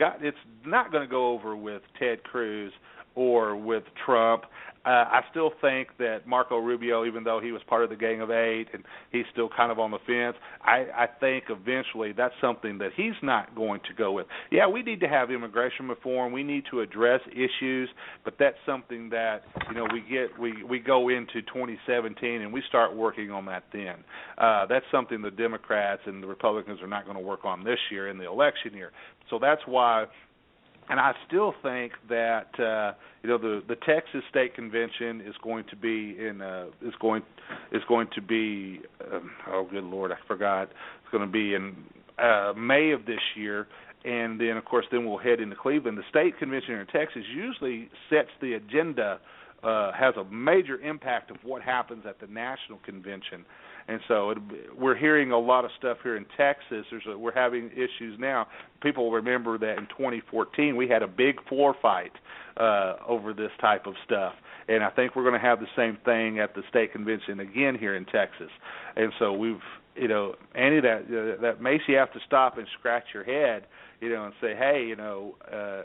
not going to go over with Ted Cruz or with Trump. I still think that Marco Rubio, even though he was part of the Gang of Eight and he's still kind of on the fence, I think eventually that's something that he's not going to go with. Yeah, we need to have immigration reform. We need to address issues, but that's something that we go into 2017 and we start working on that then. That's something the Democrats and the Republicans are not going to work on this year in the election year. So that's why. And I still think that the Texas State Convention is going to be oh good Lord, I forgot. It's going to be in May of this year, and then of course we'll head into Cleveland. The State Convention in Texas usually sets the agenda, has a major impact of what happens at the national convention. And so we're hearing a lot of stuff here in Texas. We're having issues now. People remember that in 2014 we had a big floor fight over this type of stuff. And I think we're going to have the same thing at the state convention again here in Texas. And so Annie, that makes you have to stop and scratch your head, and say, hey,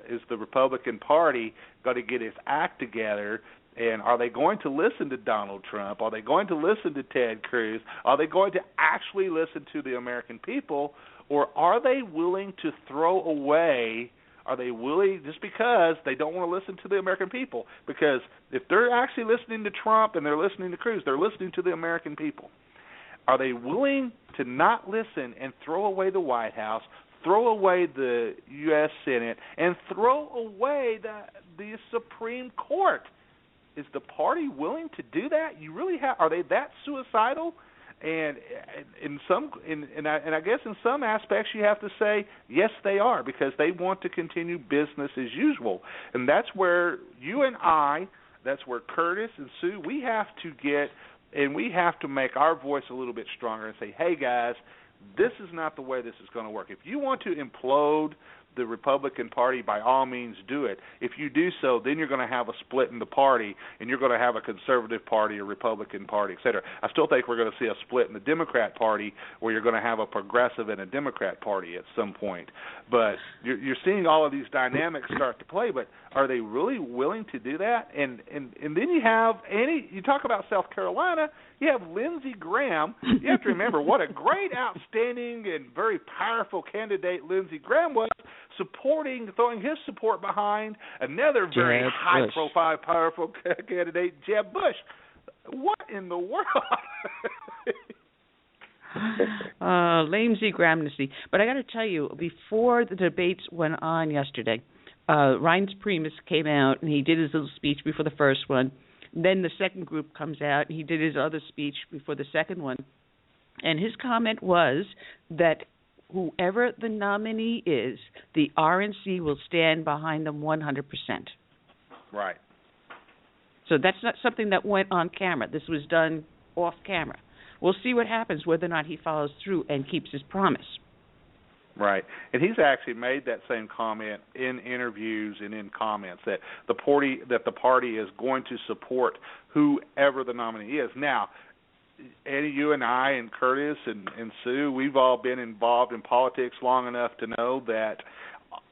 is the Republican Party going to get its act together? And are they going to listen to Donald Trump? Are they going to listen to Ted Cruz? Are they going to actually listen to the American people? Or are they willing to throw away, just because they don't want to listen to the American people? Because if they're actually listening to Trump and they're listening to Cruz, they're listening to the American people. Are they willing to not listen and throw away the White House, throw away the U.S. Senate, and throw away the Supreme Court? Is the party willing to do that? You really have? Are they that suicidal? And I guess in some aspects you have to say yes, they are, because they want to continue business as usual. And that's where you and I, That's where Curtis and Sue, we have to get, and we have to make our voice a little bit stronger and say, hey, guys, this is not the way this is going to work. If you want to implode the Republican Party, by all means do it. If you do so, then you're going to have a split in the party, and you're going to have a conservative party, a Republican Party, et cetera. I still think we're going to see a split in the Democrat Party where you're going to have a progressive and a Democrat Party at some point. But you're seeing all of these dynamics start to play, but are they really willing to do that? And then you have you talk about South Carolina, you have Lindsey Graham. You have to remember what a great, outstanding, and very powerful candidate Lindsey Graham was, throwing his support behind another very high-profile, powerful candidate, Jeb Bush. What in the world? Lamesy Gramnesty. But I got to tell you, before the debates went on yesterday, Reince Priebus came out and he did his little speech before the first one. Then the second group comes out and he did his other speech before the second one. And his comment was that whoever the nominee is, the RNC will stand behind them 100%. Right. So that's not something that went on camera. This was done off camera. We'll see what happens, whether or not he follows through and keeps his promise. Right. And he's actually made that same comment in interviews and in comments that the party is going to support whoever the nominee is. Now, Eddie, you and I and Curtis and Sue, we've all been involved in politics long enough to know that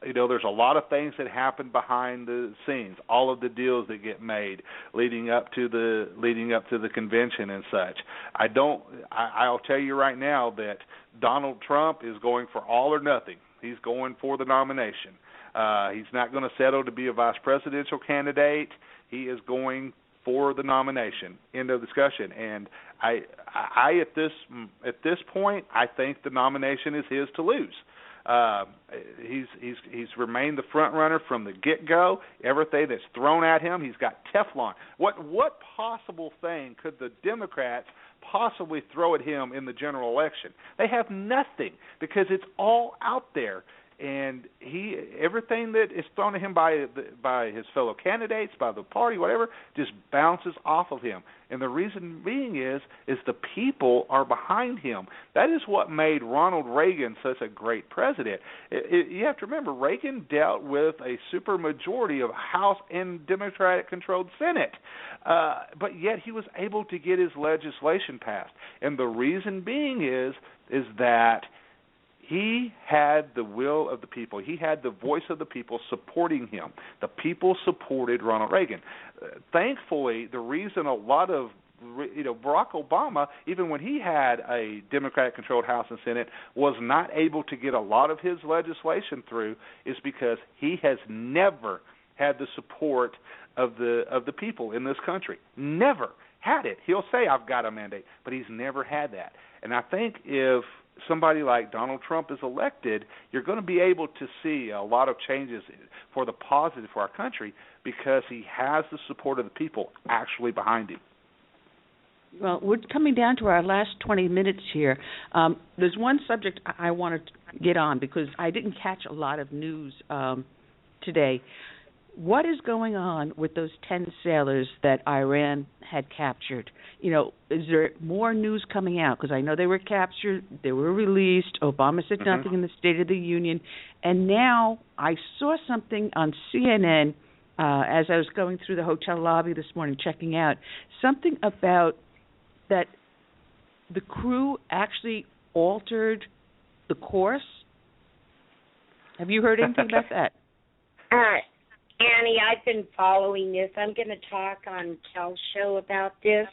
there's a lot of things that happen behind the scenes, all of the deals that get made leading up to the convention and such. I'll tell you right now that Donald Trump is going for all or nothing. He's going for the nomination. He's not going to settle to be a vice presidential candidate. He is going for the nomination. End of discussion. And I at this point, I think the nomination is his to lose. He's remained the front runner from the get-go. Everything that's thrown at him, he's got Teflon. What possible thing could the Democrats possibly throw at him in the general election? They have nothing, because it's all out there. And everything that is thrown at him by his fellow candidates, by the party, whatever, just bounces off of him. And the reason being is the people are behind him. That is what made Ronald Reagan such a great president. You have to remember, Reagan dealt with a supermajority of House and Democratic-controlled Senate, but yet he was able to get his legislation passed. And the reason being is that he had the will of the people. He had the voice of the people supporting him. The people supported Ronald Reagan. Thankfully, the reason a lot of Barack Obama, even when he had a Democratic-controlled House and Senate, was not able to get a lot of his legislation through is because he has never had the support of the people in this country. Never had it. He'll say, I've got a mandate, but he's never had that. And I think if somebody like Donald Trump is elected, you're going to be able to see a lot of changes for the positive for our country because he has the support of the people actually behind him. Well, we're coming down to our last 20 minutes here. There's one subject I want to get on because I didn't catch a lot of news today. What is going on with those 10 sailors that Iran had captured? Is there more news coming out? Because I know they were captured, they were released, Obama said nothing in the State of the Union, and now I saw something on CNN as I was going through the hotel lobby this morning checking out, something about that the crew actually altered the course. Have you heard anything about that? Annie, I've been following this. I'm going to talk on Kel's show about this.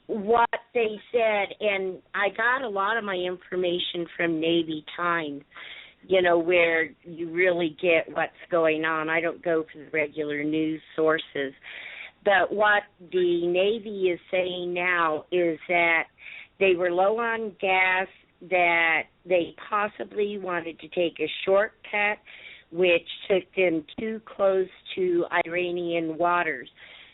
What they said, and I got a lot of my information from Navy Times, where you really get what's going on. I don't go for the regular news sources. But what the Navy is saying now is that they were low on gas, that they possibly wanted to take a shortcut, which took them too close to Iranian waters.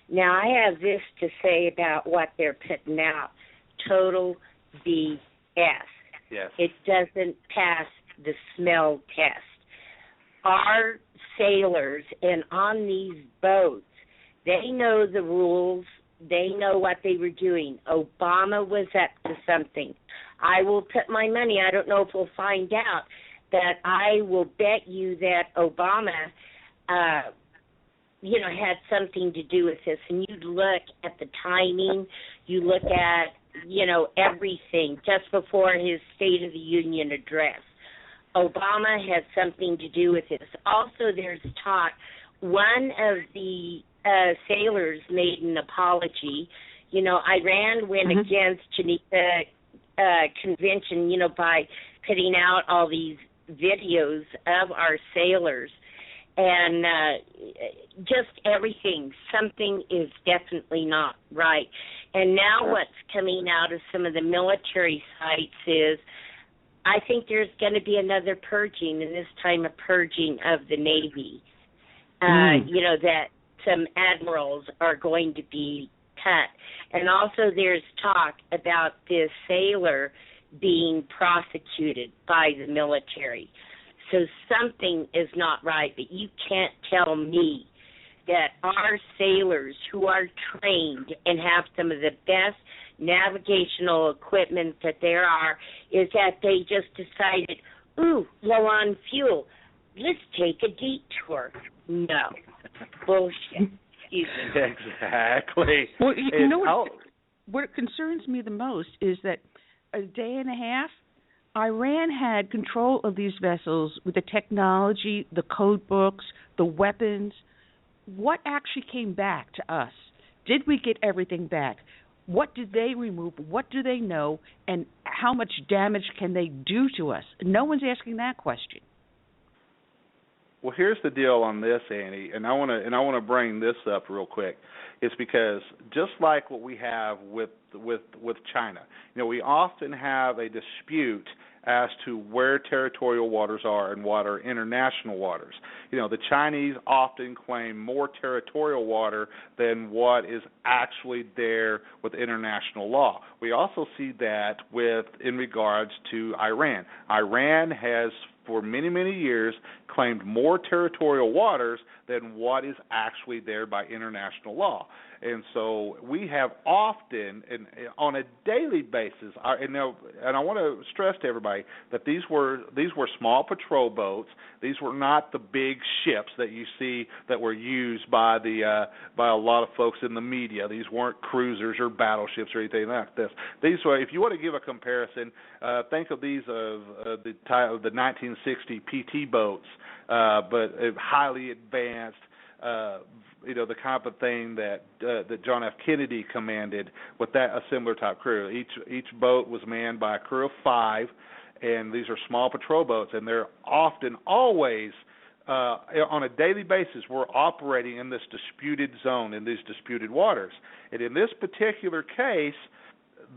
Now, I have this to say about what they're putting out. Total BS. Yes. It doesn't pass the smell test. Our sailors and on these boats, They know the rules. They know what they were doing. Obama was up to something. I will put my money, I don't know if we'll find out, that I will bet you that Obama, had something to do with this. And you look at the timing, you look at, everything just before his State of the Union address. Obama had something to do with this. Also, there's talk, one of the sailors made an apology. Iran went against Geneva Convention, by putting out all these videos of our sailors. And just everything, something is definitely not right. And now what's coming out of some of the military sites is, I think there's going to be another purging, and this time a purging of the Navy. That some admirals are going to be cut. And also there's talk about this sailor being prosecuted by the military. So something is not right, but you can't tell me that our sailors who are trained and have some of the best navigational equipment that there are, is that they just decided, low on fuel, let's take a detour. No. Bullshit. Excuse me. Exactly. Well, what concerns me the most is that a day and a half, Iran had control of these vessels with the technology, the code books, the weapons. What actually came back to us? Did we get everything back? What did they remove? What do they know? And how much damage can they do to us? No one's asking that question. Well, here's the deal on this, Annie, and I want to bring this up real quick. It's because just like what we have with China, we often have a dispute as to where territorial waters are and what are international waters. The Chinese often claim more territorial water than what is actually there with international law. We also see that in regards to Iran. Iran has, for many, many years, claimed more territorial waters than what is actually there by international law. And so we have often, and on a daily basis, and I want to stress to everybody that these were small patrol boats. These were not the big ships that you see that were used by a lot of folks in the media. These weren't cruisers or battleships or anything like this. These were, if you want to give a comparison, think of these of the 1960 PT boats, but highly advanced. The kind of thing that John F. Kennedy commanded with a similar type crew. Each boat was manned by a crew of 5, and these are small patrol boats, and they're often always on a daily basis we're operating in this disputed zone, in these disputed waters. And in this particular case,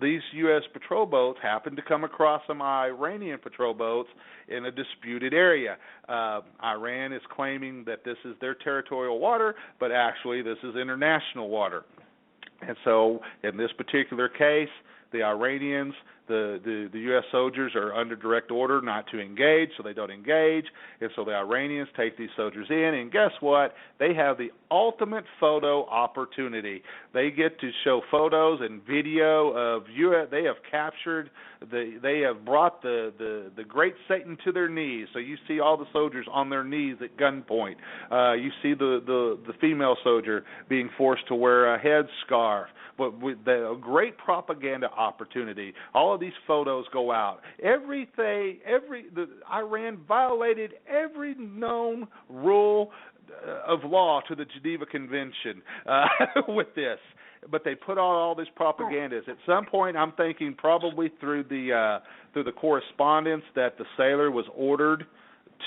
these U.S. patrol boats happened to come across some Iranian patrol boats in a disputed area. Iran is claiming that this is their territorial water, but actually this is international water. And so in this particular case, the Iranians, the U.S. soldiers are under direct order not to engage, so they don't engage. And so the Iranians take these soldiers in, and guess what? They have the ultimate photo opportunity. They get to show photos and video of U.S. They have captured, they have brought the great Satan to their knees. So you see all the soldiers on their knees at gunpoint. You see the female soldier being forced to wear a headscarf. But with the great propaganda opportunity, all of these photos go out. Iran violated every known rule of law to the Geneva Convention with this. But they put on all this propaganda. At some point, I'm thinking probably through the correspondence that the sailor was ordered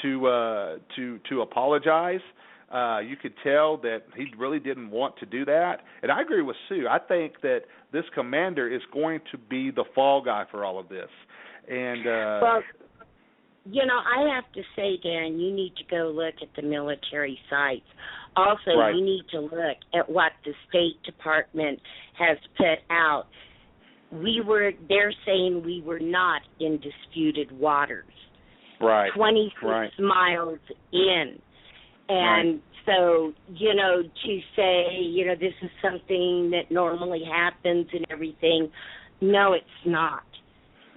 to apologize. You could tell that he really didn't want to do that. And I agree with Sue. I think that this commander is going to be the fall guy for all of this. And well, I have to say, Dan, you need to go look at the military sites. Also, right. You need to look at what the State Department has put out. They're saying we were not in disputed waters. Right. 26 miles in. And So, to say, this is something that normally happens and everything, no, it's not.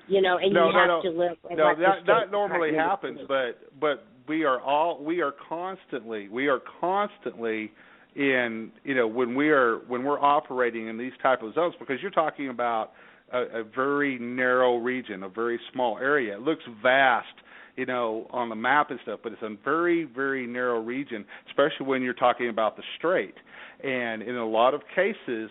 And you have to live with what the State that normally Department happens, is. but we are constantly in, when we're operating in these type of zones, because you're talking about a very narrow region, a very small area. It looks vast, on the map and stuff, but it's a very, very narrow region, especially when you're talking about the Strait. And in a lot of cases,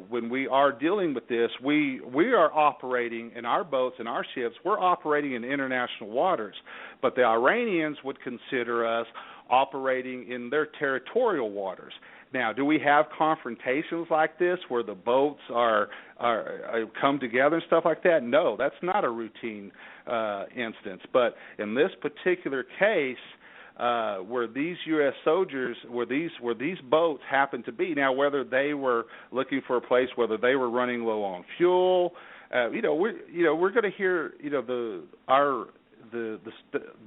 when we are dealing with this, we are operating in our boats and our ships. We're operating in international waters, but the Iranians would consider us operating in their territorial waters. Now, do we have confrontations like this where the boats are come together and stuff like that? No, that's not a routine instance. But in this particular case, where these U.S. soldiers, where these boats happened to be, now whether they were looking for a place, whether they were running low on fuel, we're going to hear, the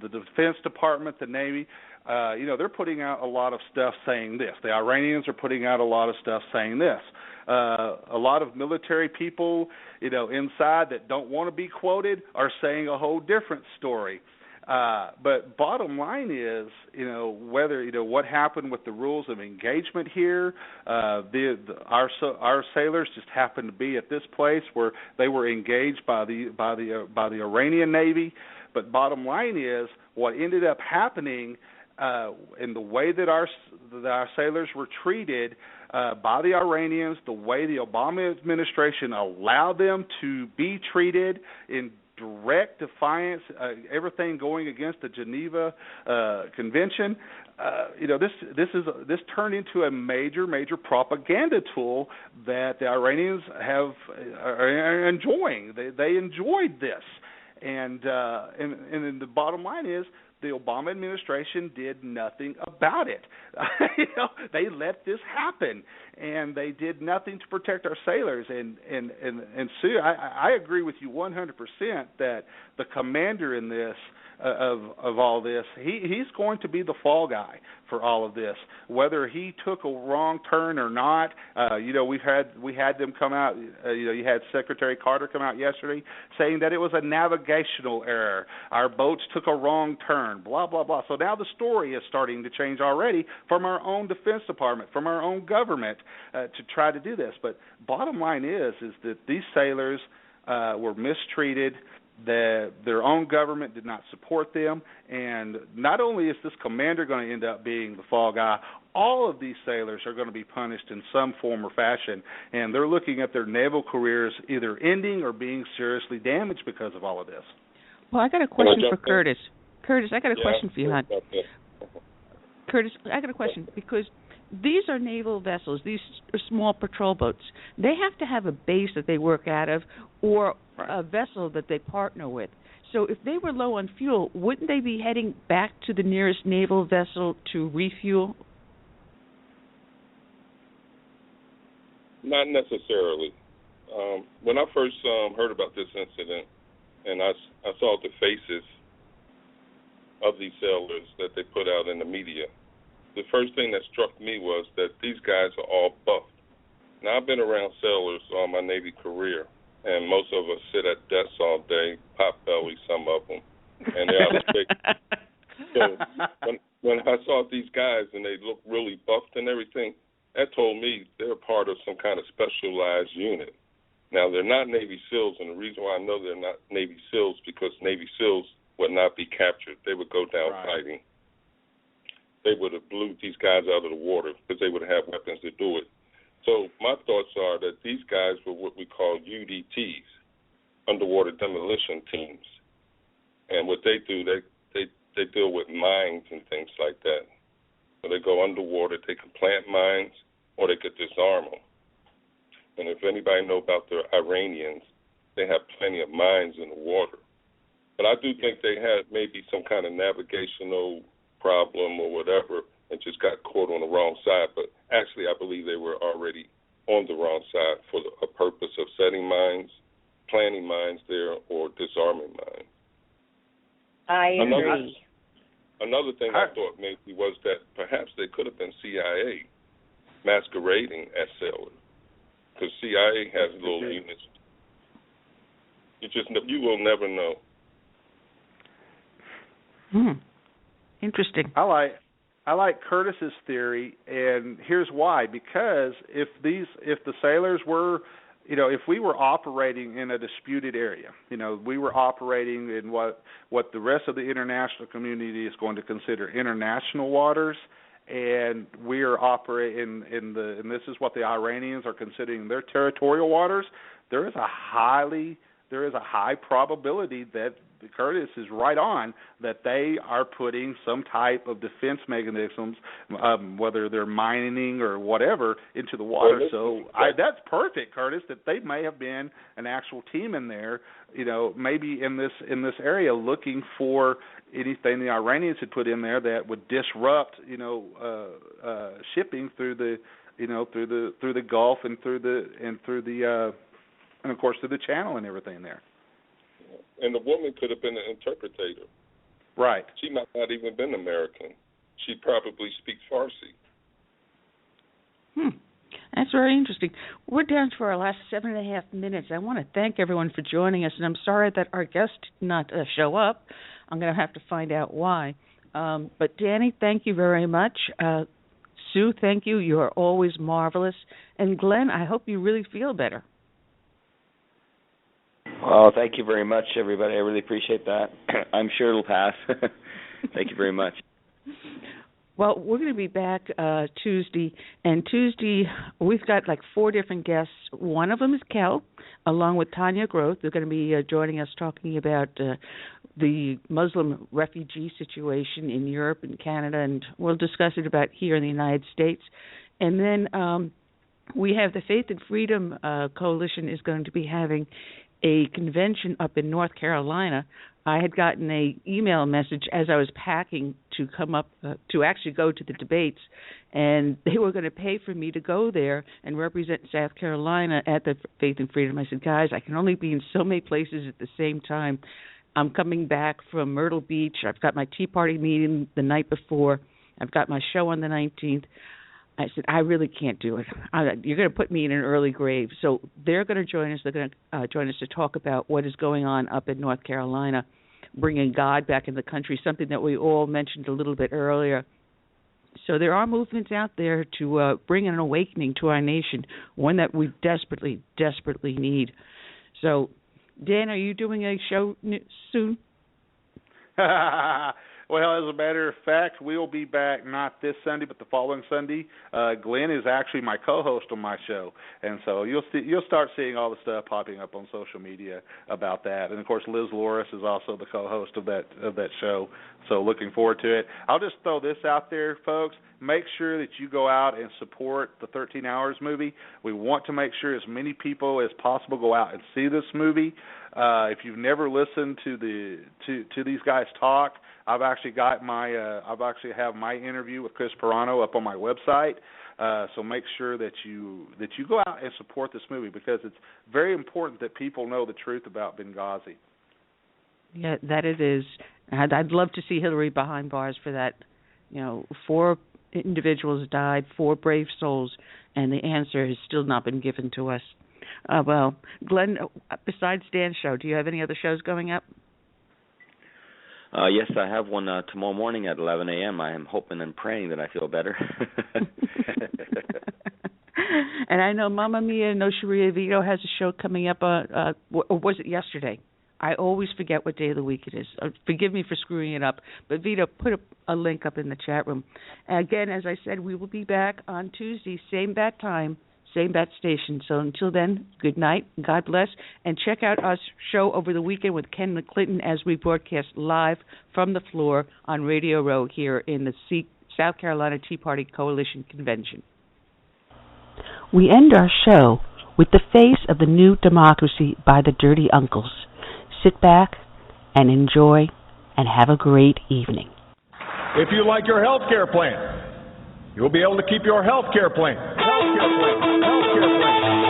Defense Department, the Navy, they're putting out a lot of stuff saying this. The Iranians are putting out a lot of stuff saying this. A lot of military people, inside that don't want to be quoted are saying a whole different story. But bottom line is, whether what happened with the rules of engagement here, our sailors just happened to be at this place where they were engaged by the Iranian Navy. But bottom line is, what ended up happening in the way that our sailors were treated by the Iranians, the way the Obama administration allowed them to be treated in direct defiance, everything going against the Geneva Convention. This turned into a major propaganda tool that the Iranians are enjoying. They enjoyed this, and the bottom line is, the Obama administration did nothing about it. They let this happen, and they did nothing to protect our sailors. And Sue, I agree with you 100% that the commander in this of all this, he's going to be the fall guy for all of this. Whether he took a wrong turn or not, we had them come out. You had Secretary Carter come out yesterday saying that it was a navigational error. Our boats took a wrong turn. Blah blah blah. So now the story is starting to change already from our own Defense Department, from our own government, to try to do this. But bottom line is that these sailors were mistreated. Their own government did not support them, and not only is this commander going to end up being the fall guy, all of these sailors are going to be punished in some form or fashion, and they're looking at their naval careers either ending or being seriously damaged because of all of this. Well, I got a question for Curtis. Curtis, I got a question for you, hon. Curtis, I got a question, because these are naval vessels, these are small patrol boats. They have to have a base that they work out of or a vessel that they partner with. So if they were low on fuel, wouldn't they be heading back to the nearest naval vessel to refuel? Not necessarily. When I first heard about this incident and I saw the faces of these sailors that they put out in the media, the first thing that struck me was that these guys are all buffed. Now, I've been around sailors all my Navy career, and most of us sit at desks all day, pot belly, some of them, and they're out of shape. So when I saw these guys and they look really buffed and everything, that told me they're part of some kind of specialized unit. Now, they're not Navy SEALs, and the reason why I know they're not Navy SEALs because Navy SEALs would not be captured. They would go down fighting. They would have blew these guys out of the water because they would have weapons to do it. So my thoughts are that these guys were what we call UDTs, underwater demolition teams. And what they do, they deal with mines and things like that. So they go underwater, they can plant mines, or they could disarm them. And if anybody know about the Iranians, they have plenty of mines in the water. But I do think they had maybe some kind of navigational problem or whatever and just got caught on the wrong side. But actually, I believe they were already on the wrong side for a purpose of setting mines, planting mines there, or disarming mines. I agree. Another thing I thought maybe was that perhaps perhaps they could have been CIA masquerading as sailors, because CIA has little units. You will never know. Interesting. I like Curtis's theory, and here's why. Because if the sailors were, if we were operating in a disputed area, we were operating in what the rest of the international community is going to consider international waters, and we are operating and this is what the Iranians are considering their territorial waters, there is a high probability that Curtis is right on that they are putting some type of defense mechanisms, whether they're mining or whatever, into the water. That's perfect, Curtis, that they may have been an actual team in there, maybe in this area looking for anything the Iranians had put in there that would disrupt, shipping through the Gulf and and of course through the channel and everything there. And the woman could have been an interpreter. Right. She might not even been American. She probably speaks Farsi. That's very interesting. We're down to our last 7.5 minutes. I want to thank everyone for joining us, and I'm sorry that our guest did not show up. I'm going to have to find out why. But Danny, thank you very much. Sue, thank you. You are always marvelous. And Glenn, I hope you really feel better. Well, thank you very much, everybody. I really appreciate that. I'm sure it'll pass. Thank you very much. Well, we're going to be back Tuesday, and Tuesday we've got like 4 different guests. One of them is Kel, along with Tanya Groth. They're going to be joining us talking about the Muslim refugee situation in Europe and Canada, and we'll discuss it about here in the United States. And then we have the Faith and Freedom Coalition is going to be having a convention up in North Carolina. I had gotten an email message as I was packing to come up to actually go to the debates, and they were going to pay for me to go there and represent South Carolina at the Faith and Freedom. I said, guys, I can only be in so many places at the same time. I'm coming back from Myrtle Beach. I've got my Tea Party meeting the night before. I've got my show on the 19th. I said, I really can't do it. You're going to put me in an early grave. So they're going to join us. They're going to join us to talk about what is going on up in North Carolina, bringing God back in the country, something that we all mentioned a little bit earlier. So there are movements out there to bring an awakening to our nation, one that we desperately, desperately need. So, Dan, are you doing a show soon? Well, as a matter of fact, we'll be back not this Sunday, but the following Sunday. Glenn is actually my co-host on my show, and so you'll start seeing all the stuff popping up on social media about that. And of course, Liz Loris is also the co-host of that show. So looking forward to it. I'll just throw this out there, folks. Make sure that you go out and support the 13 Hours movie. We want to make sure as many people as possible go out and see this movie. If you've never listened to these guys talk, I've actually have my interview with Chris Pirano up on my website. So make sure that you go out and support this movie, because it's very important that people know the truth about Benghazi. Yeah, that it is. I'd love to see Hillary behind bars for that. 4 individuals died, 4 brave souls, and the answer has still not been given to us. Well, Glenn, besides Dan's show, do you have any other shows going up? Yes, I have one tomorrow morning at 11 a.m. I am hoping and praying that I feel better. And I know Mamma Mia No Sharia Vito has a show coming up, or was it yesterday? I always forget what day of the week it is. Forgive me for screwing it up. But Vito, put a link up in the chat room. Again, as I said, we will be back on Tuesday, same bat time, same bat station. So until then, good night, God bless, and check out our show over the weekend with Ken McClinton as we broadcast live from the floor on Radio Row here in the South Carolina Tea Party Coalition Convention. We end our show with The Face of the New Democracy by the Dirty Uncles. Sit back and enjoy and have a great evening. If you like your health care plan, you'll be able to keep your health care plan. Health care plan. Health care plan.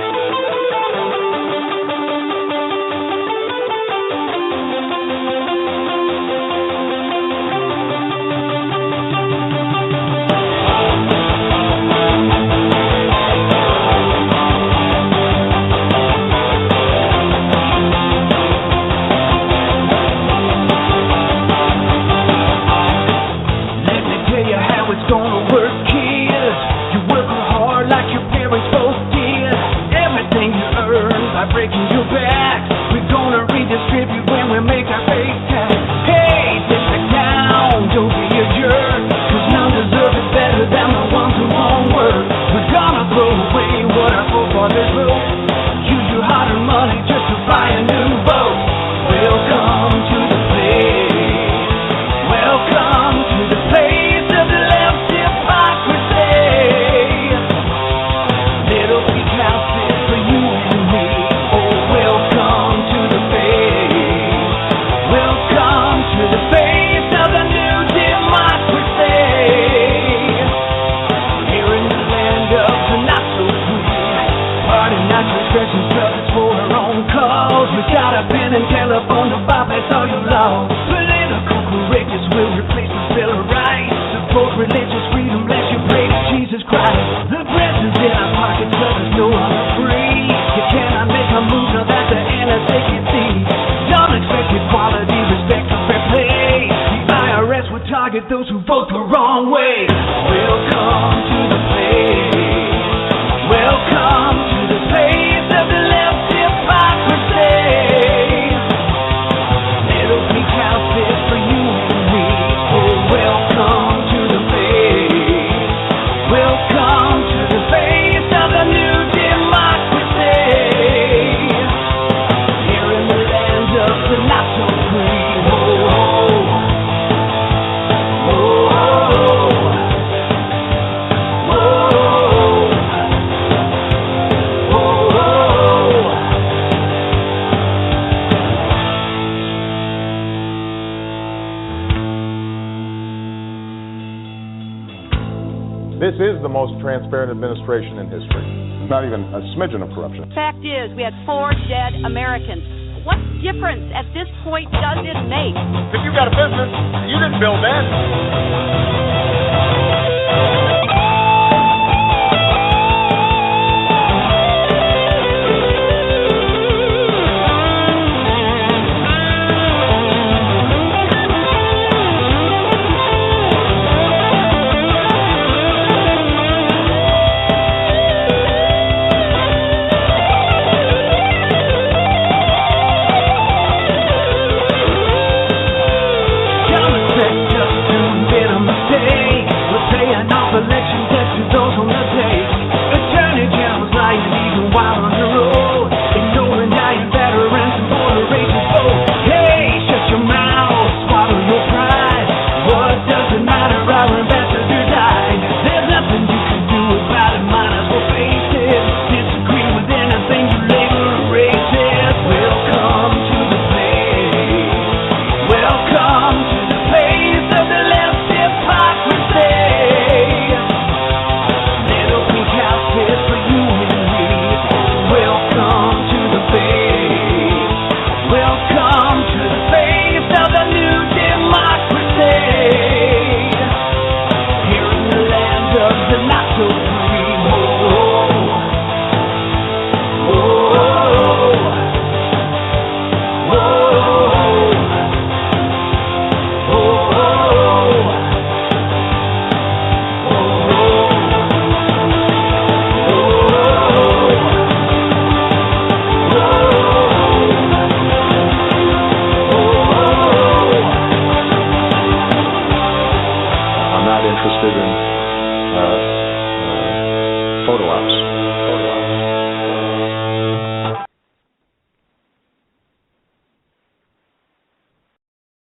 just cry. The presents in our pockets, cause there's no longer free. You cannot make a move, now that the NSA can see. Don't expect equality, respect for fair play. The IRS would target those who vote the wrong way. Welcome to the place. Welcome to the place of the left hypocrisy. Little pink outfit for you and me. Oh, welcome to the face. Welcome to the face of the new democracy. Here in the land of the not so free. Oh, oh, oh, This is the most transparent administration in history. Not even a smidgen of corruption. Fact is, we had 4 dead Americans. What difference at this point does it make? If you've got a business, you didn't build that. Election debt to those on the take. Attorney generals lying even while on the road, ignoring dying veterans and border agents vote. Hey, shut your mouth, swallow your pride. What does it matter? Our ambassador died. There's nothing you can do about it. Might as well face it. Disagree with anything you label racist. Welcome to the place. Welcome to the place of the left hypocrisy. Photo ops.